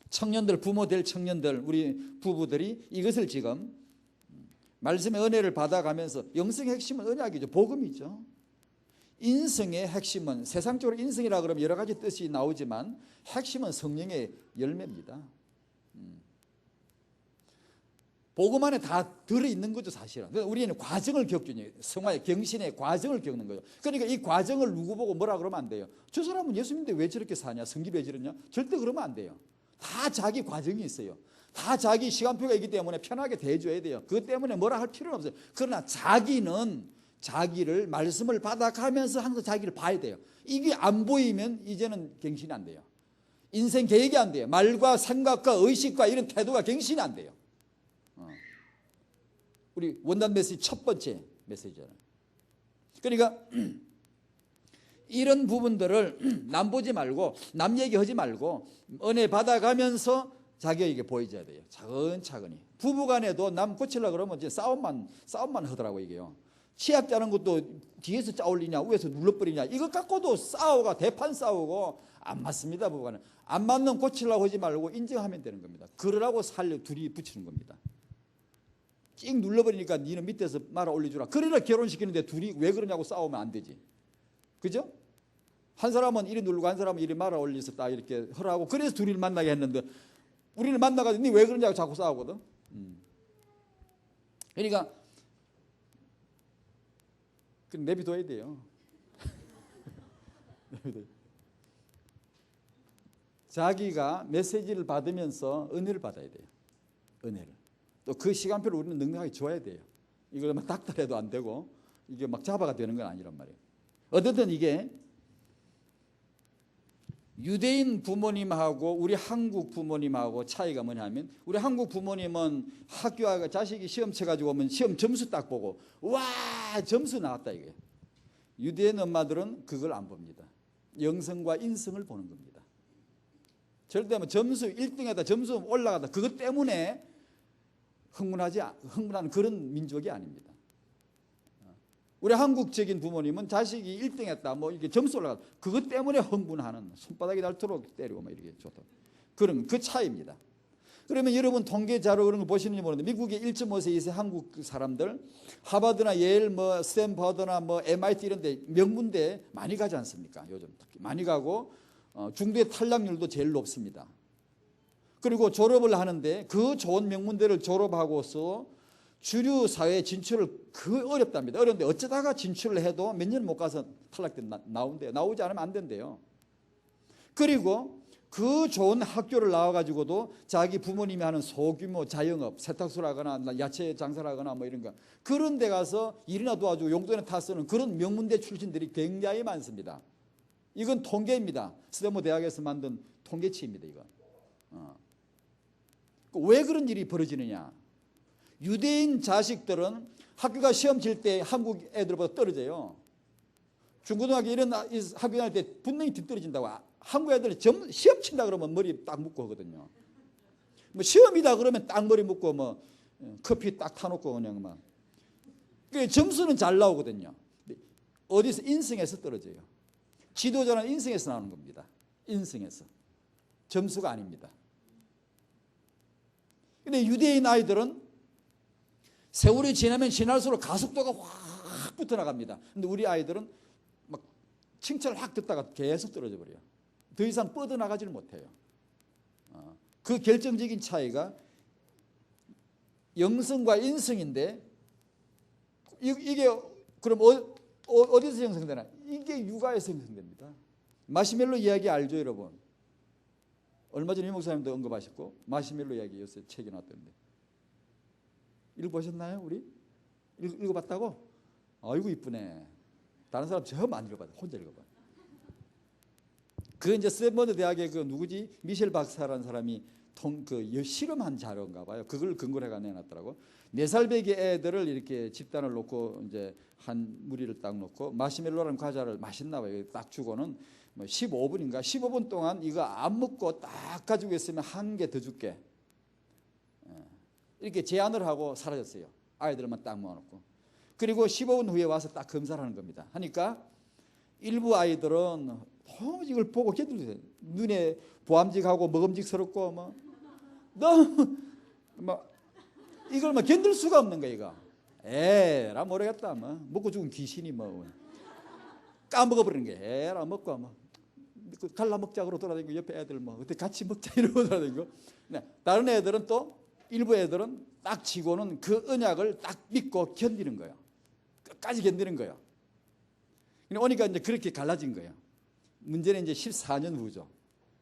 청년들, 부모 될 청년들, 우리 부부들이 이것을 지금 말씀의 은혜를 받아가면서 영성의 핵심은 언약이죠. 복음이죠. 인성의 핵심은 세상적으로 인성이라 그러면 여러 가지 뜻이 나오지만 핵심은 성령의 열매입니다. 복음 안에 다 들어있는 거죠 사실은. 우리는 과정을 겪죠. 성화의 경신의 과정을 겪는 거죠. 그러니까 이 과정을 누구 보고 뭐라 그러면 안 돼요. 저 사람은 예수님인데 왜 저렇게 사냐, 성기 왜 저러냐, 절대 그러면 안 돼요. 다 자기 과정이 있어요. 다 자기 시간표가 있기 때문에 편하게 대해줘야 돼요. 그것 때문에 뭐라 할 필요는 없어요. 그러나 자기는 자기를 말씀을 받아가면서 항상 자기를 봐야 돼요. 이게 안 보이면 이제는 갱신이 안 돼요. 인생 계획이 안 돼요. 말과 생각과 의식과 이런 태도가 갱신이 안 돼요. 우리 원단 메시지 첫 번째 메시지잖아요. 그러니까 이런 부분들을 남 보지 말고 남 얘기하지 말고 은혜 받아가면서 자기에게 보여줘야 돼요. 차근차근히. 부부간에도 남 고치려고 그러면 이제 싸움만 하더라고 이게요. 치약 짜는 것도 뒤에서 짜올리냐 위에서 눌러버리냐 이것 갖고도 싸우고 대판 싸우고 안 맞습니다. 부부간은. 안 맞는 고치려고 하지 말고 인정하면 되는 겁니다. 그러라고 둘이 붙이는 겁니다. 찡 눌러버리니까 니는 밑에서 말아 올려주라. 그래라 결혼시키는데 둘이 왜 그러냐고 싸우면 안 되지. 그죠? 한 사람은 이리 누르고 한 사람은 이리 말아 올려서 딱 이렇게 하라고 그래서 둘이를 만나게 했는데 우리는 만나가지고 니 왜 그러냐고 자꾸 싸우거든. 그러니까 내비둬야 돼요. 자기가 메시지를 받으면서 은혜를 받아야 돼요. 은혜를. 또 그 시간표를 우리는 능력하게 줘야 돼요. 이걸 막 닥달해도 안 되고 이게 막 잡아가 되는 건 아니란 말이에요. 어쨌든 이게 유대인 부모님하고 우리 한국 부모님하고 차이가 뭐냐면 우리 한국 부모님은 학교가 자식이 시험 쳐가지고 오면 시험 점수 딱 보고 와 점수 나왔다 이게. 유대인 엄마들은 그걸 안 봅니다. 영성과 인성을 보는 겁니다. 절대 뭐 점수 1등에다 점수 올라가다 그것 때문에 흥분한 그런 민족이 아닙니다. 우리 한국적인 부모님은 자식이 1등 했다, 뭐 이게 점수 올라가, 그것 때문에 흥분하는, 손바닥이 닳도록 때리고 막 이렇게 좋다. 그런 그 차이입니다. 그러면 여러분 통계 자료 그런 거 보시는지 모르는데 미국의 1.5세 이상 한국 사람들 하버드나 예일 뭐 스탠퍼드나 뭐 MIT 이런 데 명문대 많이 가지 않습니까? 요즘 특히 많이 가고 중도의 탈락률도 제일 높습니다. 그리고 졸업을 하는데 그 좋은 명문대를 졸업하고서 주류 사회에 진출을 그 어렵답니다. 어려운데 어쩌다가 진출을 해도 몇 년 못 가서 탈락돼 나온대요. 나오지 않으면 안 된대요. 그리고 그 좋은 학교를 나와가지고도 자기 부모님이 하는 소규모 자영업, 세탁소를 하거나 야채 장사를 하거나 뭐 이런 거 그런 데 가서 일이나 도와주고 용돈에 타 쓰는 그런 명문대 출신들이 굉장히 많습니다. 이건 통계입니다. 스탠퍼드 대학에서 만든 통계치입니다. 이거. 왜 그런 일이 벌어지느냐? 유대인 자식들은 학교가 시험 칠 때 한국 애들보다 떨어져요. 중고등학교 이런 학교 다닐 때 분명히 뒤떨어진다고. 한국 애들이 시험 친다 그러면 머리 딱 묶고 하거든요. 뭐 시험이다 그러면 딱 머리 묶고 뭐 커피 딱 타놓고 그냥 막. 점수는 잘 나오거든요. 어디서 인성에서 떨어져요. 지도자는 인성에서 나오는 겁니다. 인성에서. 점수가 아닙니다. 근데 유대인 아이들은 세월이 지나면 지날수록 가속도가 확 붙어 나갑니다. 근데 우리 아이들은 막 칭찬을 확 듣다가 계속 떨어져 버려요. 더 이상 뻗어나가지를 못해요. 그 결정적인 차이가 영성과 인성인데 이게 그럼 어디서 형성되나? 이게 육아에서 형성됩니다. 마시멜로 이야기 알죠, 여러분? 얼마 전에 이 목사님도 언급하셨고 마시멜로 이야기 요새 책이 나왔던데 읽어보셨나요? 우리? 읽어봤다고? 아이고 이쁘네. 다른 사람 처음 안 읽어봤다. 혼자 읽어봐. 그 이제 스탠퍼드 대학의 그 누구지? 미셸 박사라는 사람이 실험한 자료인가 봐요. 그걸 근거로 해가 내놨더라고. 4살 배기 애들을 이렇게 집단을 놓고 이제 한 무리를 딱 놓고 마시멜로라는 과자를 맛있나 봐요. 딱 주고는 뭐 15분인가 15분 동안 이거 안 먹고 딱 가지고 있으면 한 개 더 줄게. 이렇게 제안을 하고 사라졌어요. 아이들만 딱 모아놓고. 그리고 15분 후에 와서 딱 검사를 하는 겁니다. 하니까 일부 아이들은 이걸 보고 견딜 눈에 보암직하고 먹음직스럽고 뭐 너무 막 이걸 막 견딜 수가 없는 거야 이거. 에라 모르겠다 뭐 먹고 죽은 귀신이 뭐 까먹어버리는 게 에라 먹고 뭐 갈라 먹자 그러고 돌아다니고 옆에 애들 뭐 어떻게 같이 먹자 이러고 돌아다니고. 네. 다른 애들은 또 일부 애들은 딱 지고는 그 언약을 딱 믿고 견디는 거예요. 끝까지 견디는 거예요. 오니까 이제 그렇게 갈라진 거예요. 문제는 이제 14년 후죠.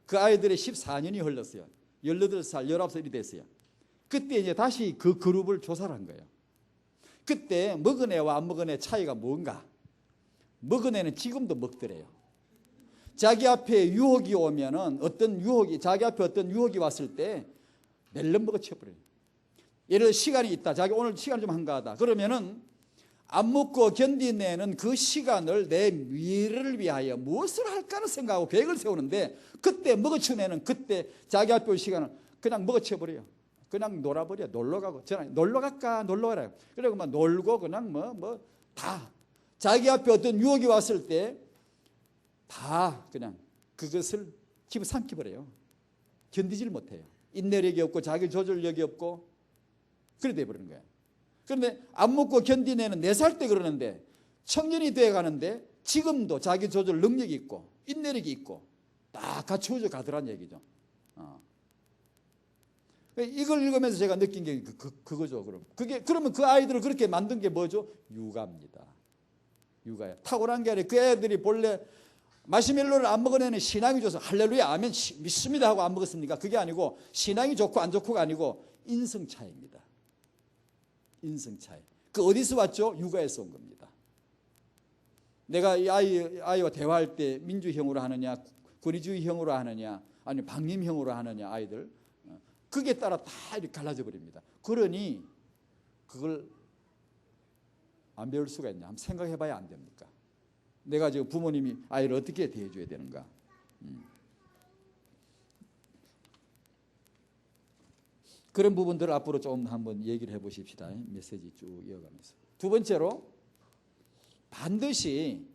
그 아이들의 14년이 흘렀어요. 18살, 19살이 됐어요. 그때 이제 다시 그 그룹을 조사를 한 거예요. 그때 먹은 애와 안 먹은 애 차이가 뭔가? 먹은 애는 지금도 먹더래요. 자기 앞에 유혹이 오면은 자기 앞에 어떤 유혹이 왔을 때 낼름 먹어 쳐버려요. 예를 들어 시간이 있다. 자기 오늘 시간 좀 한가하다. 그러면은 안 먹고 견디내는 그 시간을 내 미래를 위하여 무엇을 할까를 생각하고 계획을 세우는데 그때 먹어치운 애는 그때 자기 앞에 올 시간을 그냥 먹어쳐버려요. 그냥 놀아버려. 놀러가고 놀러 갈까 놀러 가라. 그리고 막 놀고 그냥 다 자기 앞에 어떤 유혹이 왔을 때 다 그냥 그것을 집어삼켜버려요. 견디질 못해요. 인내력이 없고 자기 조절력이 없고 그래 돼버리는 거예요. 그런데 안 먹고 견디내는 4살 때 그러는데 청년이 돼 가는데 지금도 자기 조절 능력이 있고 인내력이 있고 다 갖추어져 가더란 얘기죠. 이걸 읽으면서 제가 느낀 게 그거죠. 그러면 그 아이들을 그렇게 만든 게 뭐죠? 육아입니다. 육아예요. 탁월한 게 아니라 그 애들이 본래 마시멜로를 안 먹은 애는 신앙이 좋아서 할렐루야 아멘 믿습니다 하고 안 먹었습니까? 그게 아니고 신앙이 좋고 안 좋고가 아니고 인성 차이입니다. 인성 차이. 그 어디서 왔죠? 육아에서 온 겁니다. 내가 이 아이와 대화할 때 민주형으로 하느냐 권위주의형으로 하느냐 아니면 방임형으로 하느냐 아이들 그게 따라 다 이렇게 갈라져 버립니다. 그러니 그걸 안 배울 수가 있냐? 한번 생각해 봐야 안 됩니까? 내가 지금 부모님이 아이를 어떻게 대해줘야 되는가? 그런 부분들을 앞으로 좀 한번 얘기를 해보십시다. 메시지 쭉 이어가면서. 두 번째로 반드시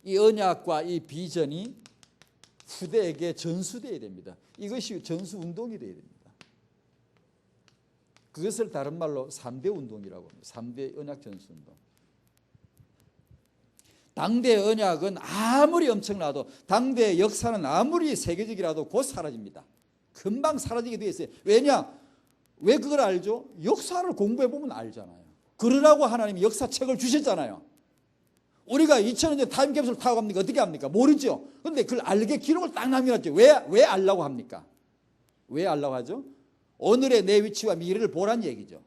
이 언약과 이 비전이 후대에게 전수되어야 됩니다. 이것이 전수운동이 되어야 됩니다. 그것을 다른 말로 3대 운동이라고 합니다. 3대 언약 전수운동. 당대 언약은 아무리 엄청나도, 당대 역사는 아무리 세계적이라도 곧 사라집니다. 금방 사라지게 되어 있어요. 왜냐? 왜 그걸 알죠? 역사를 공부해 보면 알잖아요. 그러라고 하나님이 역사책을 주셨잖아요. 우리가 2000년대 타임캡슐 타고 갑니까? 어떻게 합니까? 모르죠. 그런데 그걸 알게 기록을 딱 남겨놨죠. 왜 알라고 합니까? 왜 알라고 하죠? 오늘의 내 위치와 미래를 보란 얘기죠.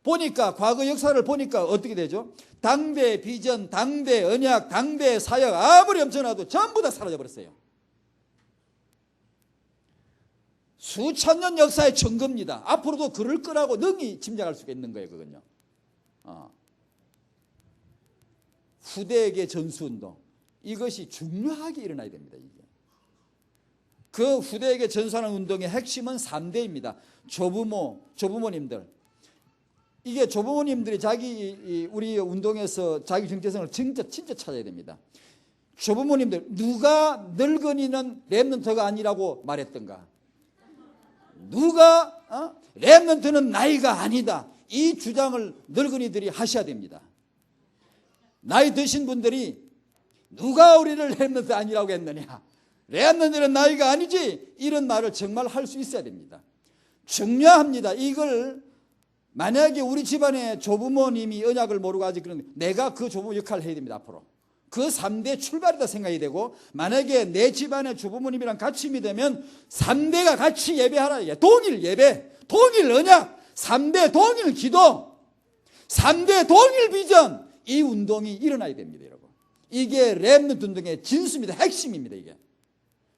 보니까 과거 역사를 보니까 어떻게 되죠? 당대 비전, 당대 언약, 당대 사역 아무리 엄청나도 전부 다 사라져 버렸어요. 수천 년 역사의 증거입니다. 앞으로도 그럴 거라고 능히 짐작할 수가 있는 거예요. 그건요. 후대에게 전수운동, 이것이 중요하게 일어나야 됩니다. 이게. 그 후대에게 전수하는 운동의 핵심은 3대입니다. 조부모님들. 이게 조부모님들이 우리 운동에서 자기 정체성을 진짜 찾아야 됩니다. 조부모님들, 누가 늙은이는 렘넌트가 아니라고 말했던가? 누가 렘넌트는 나이가 아니다. 이 주장을 늙은이들이 하셔야 됩니다. 나이 드신 분들이 누가 우리를 렘넌트 아니라고 했느냐? 렘넌트는 나이가 아니지. 이런 말을 정말 할 수 있어야 됩니다. 중요합니다. 이걸 만약에 우리 집안에 조부모님이 언약을 모르고 아직 그런데 내가 그 조부모 역할을 해야 됩니다. 앞으로. 그 3대 출발이다 생각이 되고, 만약에 내 집안의 조부모님이랑 같이 믿으면 3대가 같이 예배하라. 동일 예배, 동일 언약, 3대 동일 기도, 3대 동일 비전. 이 운동이 일어나야 됩니다, 여러분. 이게 렘넌트 운동의 진수입니다. 핵심입니다, 이게.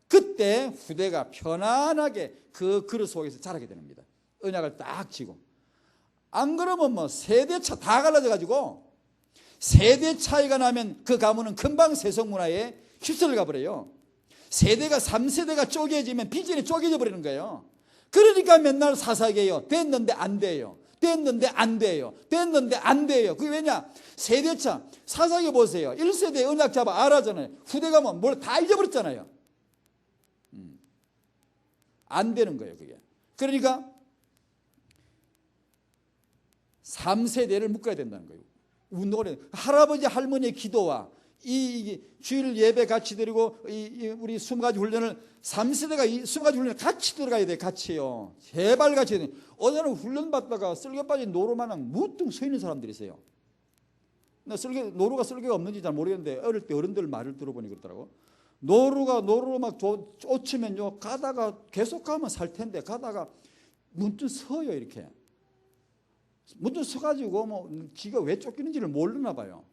그때 후대가 편안하게 그 그릇 속에서 자라게 됩니다. 언약을 딱 쥐고. 안 그러면 뭐 세대차 다 갈라져가지고 세대 차이가 나면 그 가문은 금방 세속문화에 휩쓸려 버려요. 세대가 3세대가 쪼개지면 비전이 쪼개져 버리는 거예요. 그러니까 맨날 사사기예요. 됐는데 안 돼요. 됐는데 안 돼요. 됐는데 안 돼요. 그게 왜냐? 세대차. 사사기 보세요. 1세대 언약 잡아 알아잖아요. 후대 가면 뭘 다 잊어버렸잖아요. 안 되는 거예요, 그게. 그러니까 3세대를 묶어야 된다는 거예요. 운동을 할아버지 할머니의 기도와 이 주일 예배 같이 드리고 우리 20가지 훈련을 3세대가 이 20가지 훈련을 같이 들어가야 돼. 같이요. 제발 같이 해야 돼. 어제는 훈련 받다가 쓸개 빠진 노루마냥 무뚱 서 있는 사람들이 있어요. 노루가 쓸개가 없는지 잘 모르겠는데 어릴 때 어른들 말을 들어보니 그렇더라고. 노루로 막 쫓으면요 가다가 계속 가면 살 텐데 가다가 문득 서요. 이렇게 문득 서가지고 뭐 지가 왜 쫓기는지를 모르나 봐요.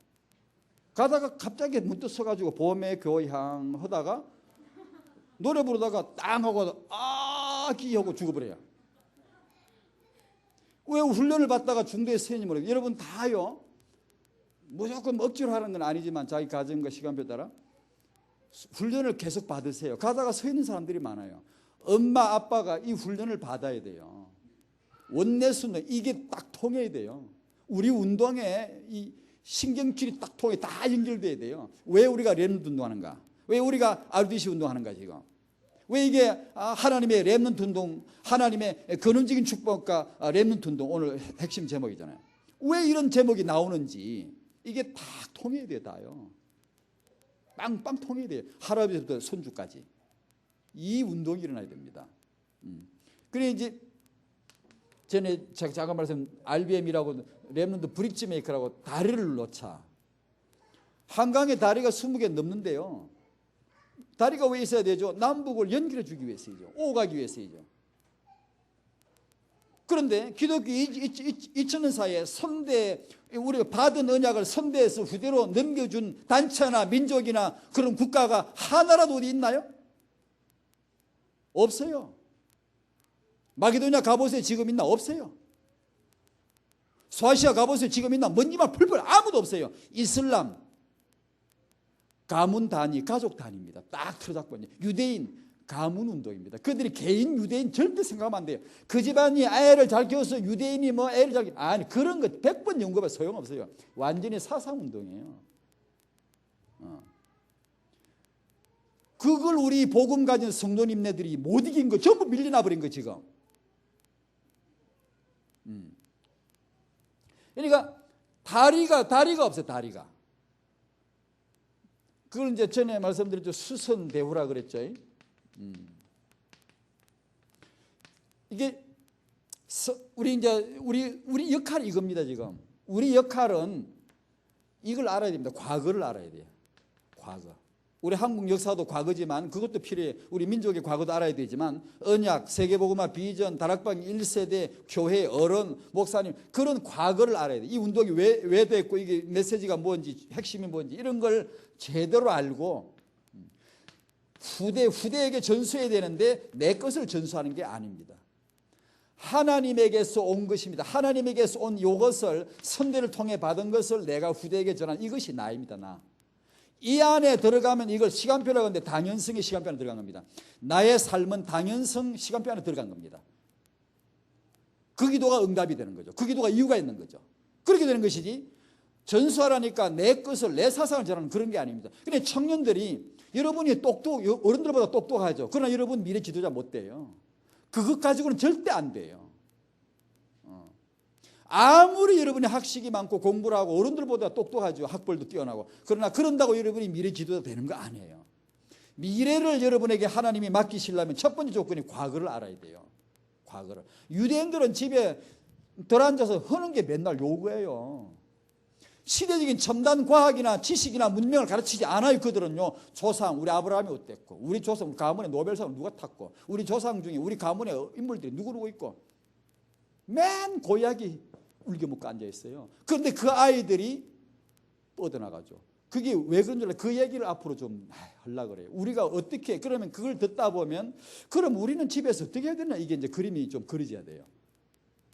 가다가 갑자기 문득 서가지고 봄의 교향 하다가 노래 부르다가 땅 하고 기하고 죽어버려요. 왜 훈련을 받다가 중대에 서는지 모르겠어요. 여러분 다요. 무조건 억지로 하는 건 아니지만 자기 가정과 시간표에 따라 훈련을 계속 받으세요. 가다가 서 있는 사람들이 많아요. 엄마 아빠가 이 훈련을 받아야 돼요. 원내수는 이게 딱 통해야 돼요. 우리 운동에 이 신경줄이 딱 통해 다 연결돼야 돼요. 왜 우리가 렘넌트 운동하는가? 왜 우리가 RDC 운동하는가 지금? 왜 이게 하나님의 렘넌트 운동, 하나님의 근원적인 축복과 렘넌트 운동 오늘 핵심 제목이잖아요. 왜 이런 제목이 나오는지 이게 다 통해야 돼요. 다요. 빵빵 통해야 돼요. 할아버지부터 손주까지. 이 운동이 일어나야 됩니다. 그래 이제 전에 제가 잠깐 말씀 RBM이라고 렘넌트 브릿지 메이커라고 다리를 놓자. 한강에 다리가 20개 넘는데요. 다리가 왜 있어야 되죠? 남북을 연결해 주기 위해서이죠. 오가기 위해서이죠. 그런데 기독교 2000년 사이에 선대, 우리가 받은 언약을 선대에서 후대로 넘겨준 단체나 민족이나 그런 국가가 하나라도 어디 있나요? 없어요. 마게도냐 가보세요. 지금 있나? 없어요. 소아시아 가보세요. 지금 있나? 먼지만 풀풀 아무도 없어요. 이슬람 가문 단위, 가족 단위입니다. 딱 틀어잡고 있는 유대인 가문 운동입니다. 그들이 개인 유대인 절대 생각하면 안 돼요. 그 집안이 애를 잘 키워서 유대인이 뭐 애를 잘 키워. 아니, 그런 거 100번 연구해봐 소용없어요. 완전히 사상 운동이에요. 그걸 우리 복음 가진 성도님네들이 못 이긴 거 전부 밀려나 버린 거 지금. 그러니까 다리가 없어요. 다리가. 그걸 이제 전에 말씀드렸죠. 수선대후라 그랬죠. 이게 우리 역할이 이겁니다. 지금 우리 역할은 이걸 알아야 됩니다. 과거를 알아야 돼요. 과거. 우리 한국 역사도 과거지만 그것도 필요해. 우리 민족의 과거도 알아야 되지만 언약, 세계복음화, 비전, 다락방 1세대, 교회, 어른, 목사님 그런 과거를 알아야 돼. 이 운동이 왜 됐고 이게 메시지가 뭔지 핵심이 뭔지 이런 걸 제대로 알고 후대에게 전수해야 되는데 내 것을 전수하는 게 아닙니다. 하나님에게서 온 것입니다. 하나님에게서 온 이것을 선대를 통해 받은 것을 내가 후대에게 전한 이것이 나입니다. 나. 이 안에 들어가면 이걸 시간표라고 하는데 당연성의 시간표 안에 들어간 겁니다. 나의 삶은 당연성 시간표 안에 들어간 겁니다. 그 기도가 응답이 되는 거죠. 그 기도가 이유가 있는 거죠. 그렇게 되는 것이지 전수하라니까 내 것을 내 사상을 전하는 그런 게 아닙니다. 그런데 청년들이 여러분이 어른들보다 똑똑하죠. 그러나 여러분 미래 지도자 못 돼요. 그것 가지고는 절대 안 돼요. 아무리 여러분이 학식이 많고 공부를 하고 어른들보다 똑똑하죠. 학벌도 뛰어나고. 그러나 그런다고 여러분이 미래 지도자 되는 거 아니에요. 미래를 여러분에게 하나님이 맡기시려면 첫 번째 조건이 과거를 알아야 돼요. 과거를. 유대인들은 집에 들어앉아서 하는 게 맨날 요구예요. 시대적인 첨단 과학이나 지식이나 문명을 가르치지 않아요. 그들은요. 조상 우리 아브라함이 어땠고 우리 조상 우리 가문에 노벨상을 누가 탔고 우리 조상 중에 우리 가문의 인물들이 누구 있고 맨 고이야기 울겨먹고 앉아있어요. 그런데 그 아이들이 뻗어나가죠. 그게 왜 그런 줄 알아요? 그 얘기를 앞으로 좀 하려고 그래요. 우리가 어떻게 그러면 그걸 듣다 보면 그럼 우리는 집에서 어떻게 해야 되나 이게 이제 그림이 좀 그려져야 돼요.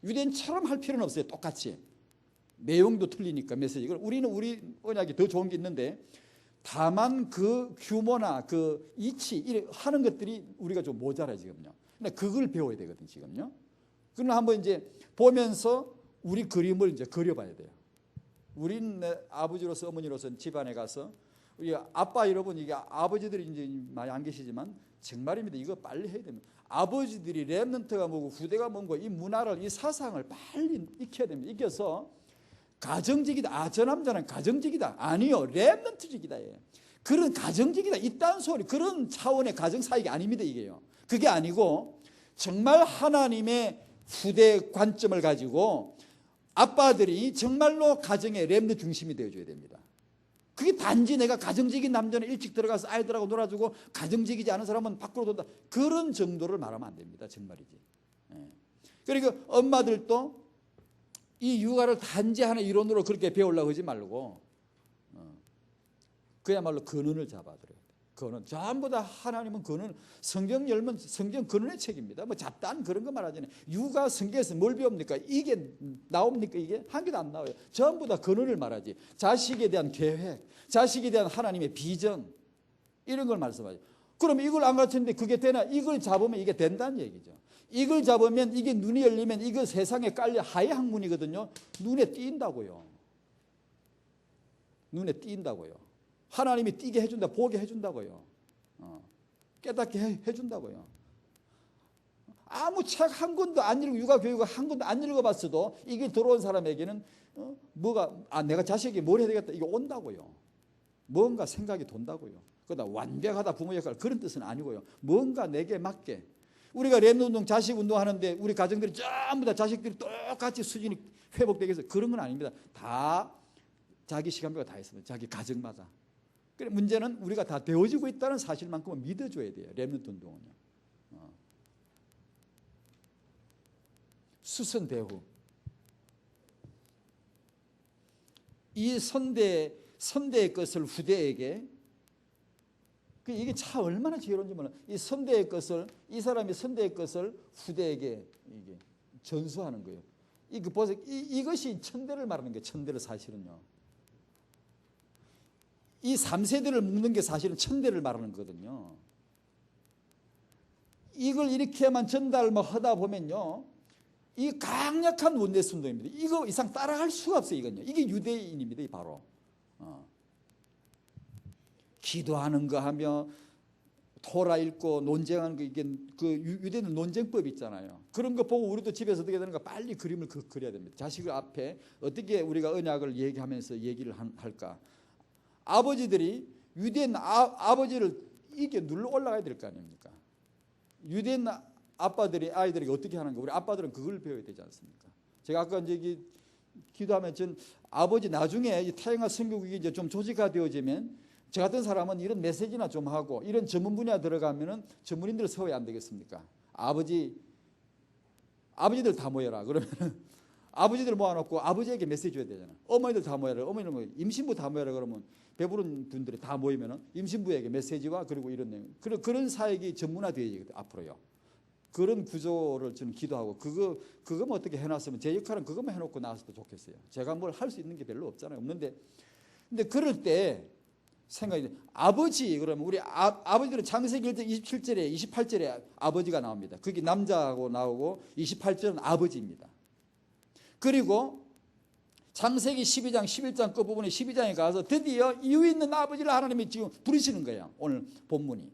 유대인처럼 할 필요는 없어요. 똑같이. 내용도 틀리니까 메시지가. 우리는 우리 언약이 더 좋은 게 있는데 다만 그 규모나 그 이치 하는 것들이 우리가 좀 모자라요 지금요. 근데 그걸 배워야 되거든요 지금요. 그럼 한번 이제 보면서 우리 그림을 이제 그려봐야 돼요. 우린 아버지로서 어머니로서 집안에 가서 우리 아빠 여러분 이게 아버지들이 이제 많이 안 계시지만 정말입니다. 이거 빨리 해야 됩니다. 아버지들이 렘넌트가 뭐고 후대가 뭔고 이 문화를 이 사상을 빨리 익혀야 됩니다. 익혀서 가정직이다. 저 남자는 가정직이다. 아니요. 렘넌트직이다. 그런 가정직이다. 이딴 소리 그런 차원의 가정사역이 아닙니다. 이게요. 그게 아니고 정말 하나님의 후대 관점을 가지고 아빠들이 정말로 가정의 렘넌트 중심이 되어줘야 됩니다. 그게 단지 내가 가정적인 남자는 일찍 들어가서 아이들하고 놀아주고 가정적이지 않은 사람은 밖으로 돈다. 그런 정도를 말하면 안 됩니다. 정말이지. 그리고 엄마들도 이 육아를 단지 하나의 이론으로 그렇게 배우려고 하지 말고 그야말로 근원을 잡아들여요. 근원. 전부 다 하나님은 근원. 성경 열면 성경 근원의 책입니다. 뭐 잡다한 그런 거 말하잖아요. 육아 성경에서 뭘 배웁니까? 이게 나옵니까? 이게 한 개도 안 나와요. 전부 다 근원을 말하지. 자식에 대한 계획, 자식에 대한 하나님의 비전 이런 걸 말씀하죠. 그럼 이걸 안 가르쳤는데 그게 되나? 이걸 잡으면 이게 된다는 얘기죠. 이걸 잡으면 이게 눈이 열리면 이거 세상에 깔려 하의 학문이거든요. 눈에 띈다고요. 눈에 띈다고요. 하나님이 띄게 해준다, 보게 해준다고요. 깨닫게 해준다고요. 아무 책 한 권도 안 읽고 육아 교육을 한 권도 안 읽어봤어도 이게 들어온 사람에게는 내가 자식에게 뭘 해야 되겠다 이게 온다고요. 뭔가 생각이 돈다고요. 그러다 완벽하다 부모 역할 그런 뜻은 아니고요. 뭔가 내게 맞게. 우리가 렘넌트운동 자식 운동하는데 우리 가정들이 전부 다 자식들이 똑같이 수준이 회복되게 해서 그런 건 아닙니다. 다 자기 시간표가 다 있습니다. 자기 가정마다. 그래 문제는 우리가 다 되어지고 있다는 사실만큼은 믿어줘야 돼요. 렘넌트 운동은요. 수선대후. 이 선대의 것을 후대에게 이게 참 얼마나 지혜로운지 몰라. 이 선대의 것을 이 사람이 선대의 것을 후대에게 이게 전수하는 거예요. 이거 보세요. 이것이 천대를 말하는 거예요. 천대를 사실은요. 이 3세대를 묶는 게 사실은 천대를 말하는 거거든요. 이걸 이렇게만 전달을 하다 보면요, 이 강력한 원내 순동입니다. 이거 이상 따라갈 수가 없어요. 이건요. 이게 유대인입니다. 바로 기도하는 거 하며 토라 읽고 논쟁하는 거, 이게 그 유대는 논쟁법 있잖아요. 그런 거 보고 우리도 집에서 어떻게 되는가 빨리 그림을 그려야 됩니다. 자식을 앞에 어떻게 우리가 언약을 얘기하면서 얘기를 할까. 아버지들이 유대인 아버지를 이게 눌러 올라가야 될 거 아닙니까? 유대인 아빠들이 아이들에게 어떻게 하는가. 우리 아빠들은 그걸 배워야 되지 않습니까? 제가 아까 이제 기도하면 전 아버지 나중에 태영아 선교국이 이제 좀 조직화되어지면 저 같은 사람은 이런 메시지나 좀 하고 이런 전문 분야 들어가면은 전문인들 세워야 안 되겠습니까? 아버지들 다 모여라. 그러면은 아버지들 모아놓고 아버지에게 메시지 줘야 되잖아. 어머니들 다 모여라. 어머니는 뭐 임신부 다 모여라. 그러면 배부른 분들이 다 모이면은 임신부에게 메시지와 그리고 이런 내용, 그런 사역이 전문화되어야겠다 앞으로요. 그런 구조를 저는 기도하고 그거 뭐 어떻게 해놨으면 제 역할은 그것만 해놓고 나왔어도 좋겠어요. 제가 뭘 할 수 있는 게 별로 없잖아요. 없는데 근데 그럴 때 생각이 아버지 그러면 우리 아버지들은 창세기 1장 27절에 28절에 아버지가 나옵니다. 그게 남자하고 나오고 28절은 아버지입니다. 그리고 창세기 12장 11장 끝부분에 12장에 가서 드디어 이유 있는 아버지를 하나님이 지금 부르시는 거예요. 오늘 본문이.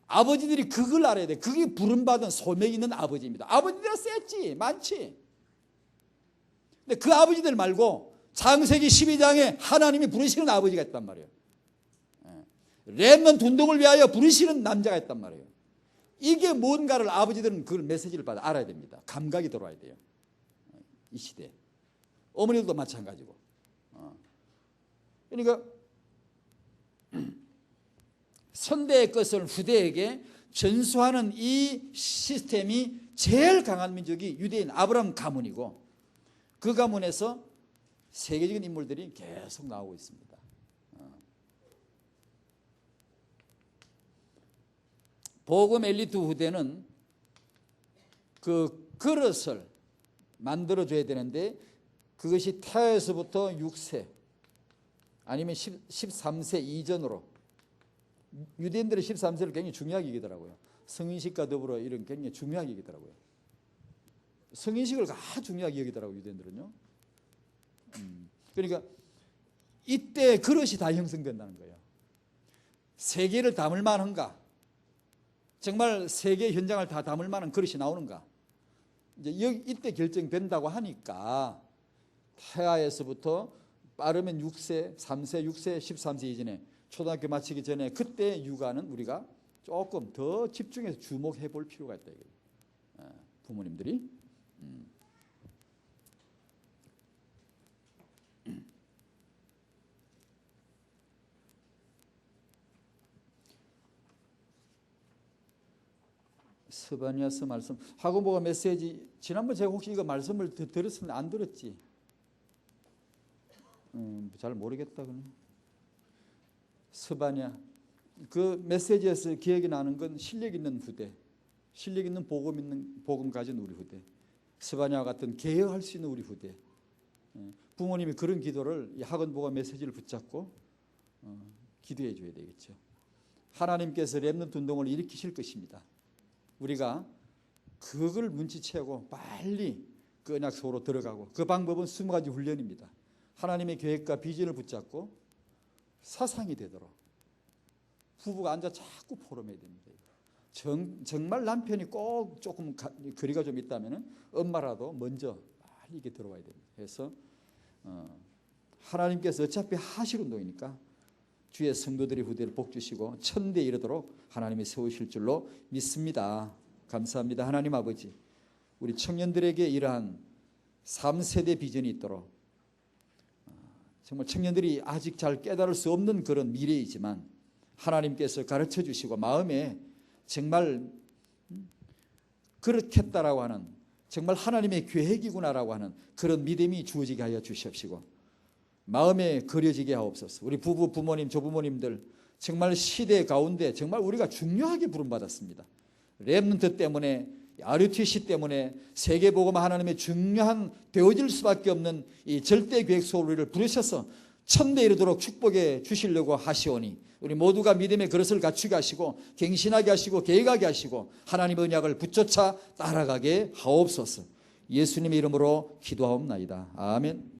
아버지들이 그걸 알아야 돼. 그게 부름받은 소명 있는 아버지입니다. 아버지들은 셌지 많지. 근데 그 아버지들 말고 창세기 12장에 하나님이 부르시는 아버지가 있단 말이에요. 렘넌트 운동을 위하여 부르시는 남자가 있단 말이에요. 이게 뭔가를 아버지들은 그걸 메시지를 받아 알아야 됩니다. 감각이 들어와야 돼요. 이 시대에. 어머니들도 마찬가지고. 그러니까 선대의 것을 후대에게 전수하는 이 시스템이 제일 강한 민족이 유대인 아브라함 가문이고 그 가문에서 세계적인 인물들이 계속 나오고 있습니다. 복음 엘리트 후대는 그 그릇을 만들어줘야 되는데 그것이 태아에서부터 6세 아니면 13세 이전으로 유대인들의 13세를 굉장히 중요하게 여기더라고요. 성인식과 더불어 이런 굉장히 중요하게 여기더라고요. 성인식을 아주 중요하게 여기더라고요. 유대인들은요. 그러니까 이때 그릇이 다 형성된다는 거예요. 세계를 담을 만한가? 정말 세계 현장을 다 담을 만한 그릇이 나오는가? 이제 이때 결정된다고 하니까 태아에서부터 빠르면 6세, 3세, 6세, 13세 이전에 초등학교 마치기 전에 그때 육아는 우리가 조금 더 집중해서 주목해 볼 필요가 있다. 부모님들이. 스바냐서 말씀 하고보가 메시지 지난번 제가 혹시 이거 말씀을 들었으면 안 들었지? 잘 모르겠다. 스바냐 그 메시지에서 기억이 나는 건 실력 있는 후대, 실력 있는 복음 가진 우리 후대, 스바냐와 같은 개혁할 수 있는 우리 후대. 부모님이 그런 기도를 이 학원보가 메시지를 붙잡고 기도해 줘야 되겠죠. 하나님께서 렘넌트 운동을 일으키실 것입니다. 우리가 그걸 문치채고 빨리 그 언약 속으로 들어가고 그 방법은 20가지 훈련입니다. 하나님의 계획과 비전을 붙잡고 사상이 되도록 부부가 앉아 자꾸 포럼해야 됩니다. 정말 남편이 꼭 조금 거리가 좀 있다면 엄마라도 먼저 빨리 이게 들어와야 됩니다. 그래서 하나님께서 어차피 하실 운동이니까 주의 성도들의 후대를 복 주시고 천대에 이르도록 하나님이 세우실 줄로 믿습니다. 감사합니다. 하나님 아버지, 우리 청년들에게 이러한 3세대 비전이 있도록 정말 청년들이 아직 잘 깨달을 수 없는 그런 미래이지만 하나님께서 가르쳐 주시고 마음에 정말 그렇겠다라고 하는 정말 하나님의 계획이구나라고 하는 그런 믿음이 주어지게 하여 주시옵시고 마음에 그려지게 하옵소서. 우리 부모님, 조부모님들 정말 시대 가운데 정말 우리가 중요하게 부름받았습니다. 렘넌트 때문에 RUTC 때문에 세계복음 하나님의 중요한 되어질 수밖에 없는 이 절대 계획 속으로 우리를 부르셔서 천대 이르도록 축복해 주시려고 하시오니 우리 모두가 믿음의 그릇을 갖추게 하시고 갱신하게 하시고 계획하게 하시고 하나님의 언약을 붙여차 따라가게 하옵소서. 예수님의 이름으로 기도하옵나이다. 아멘.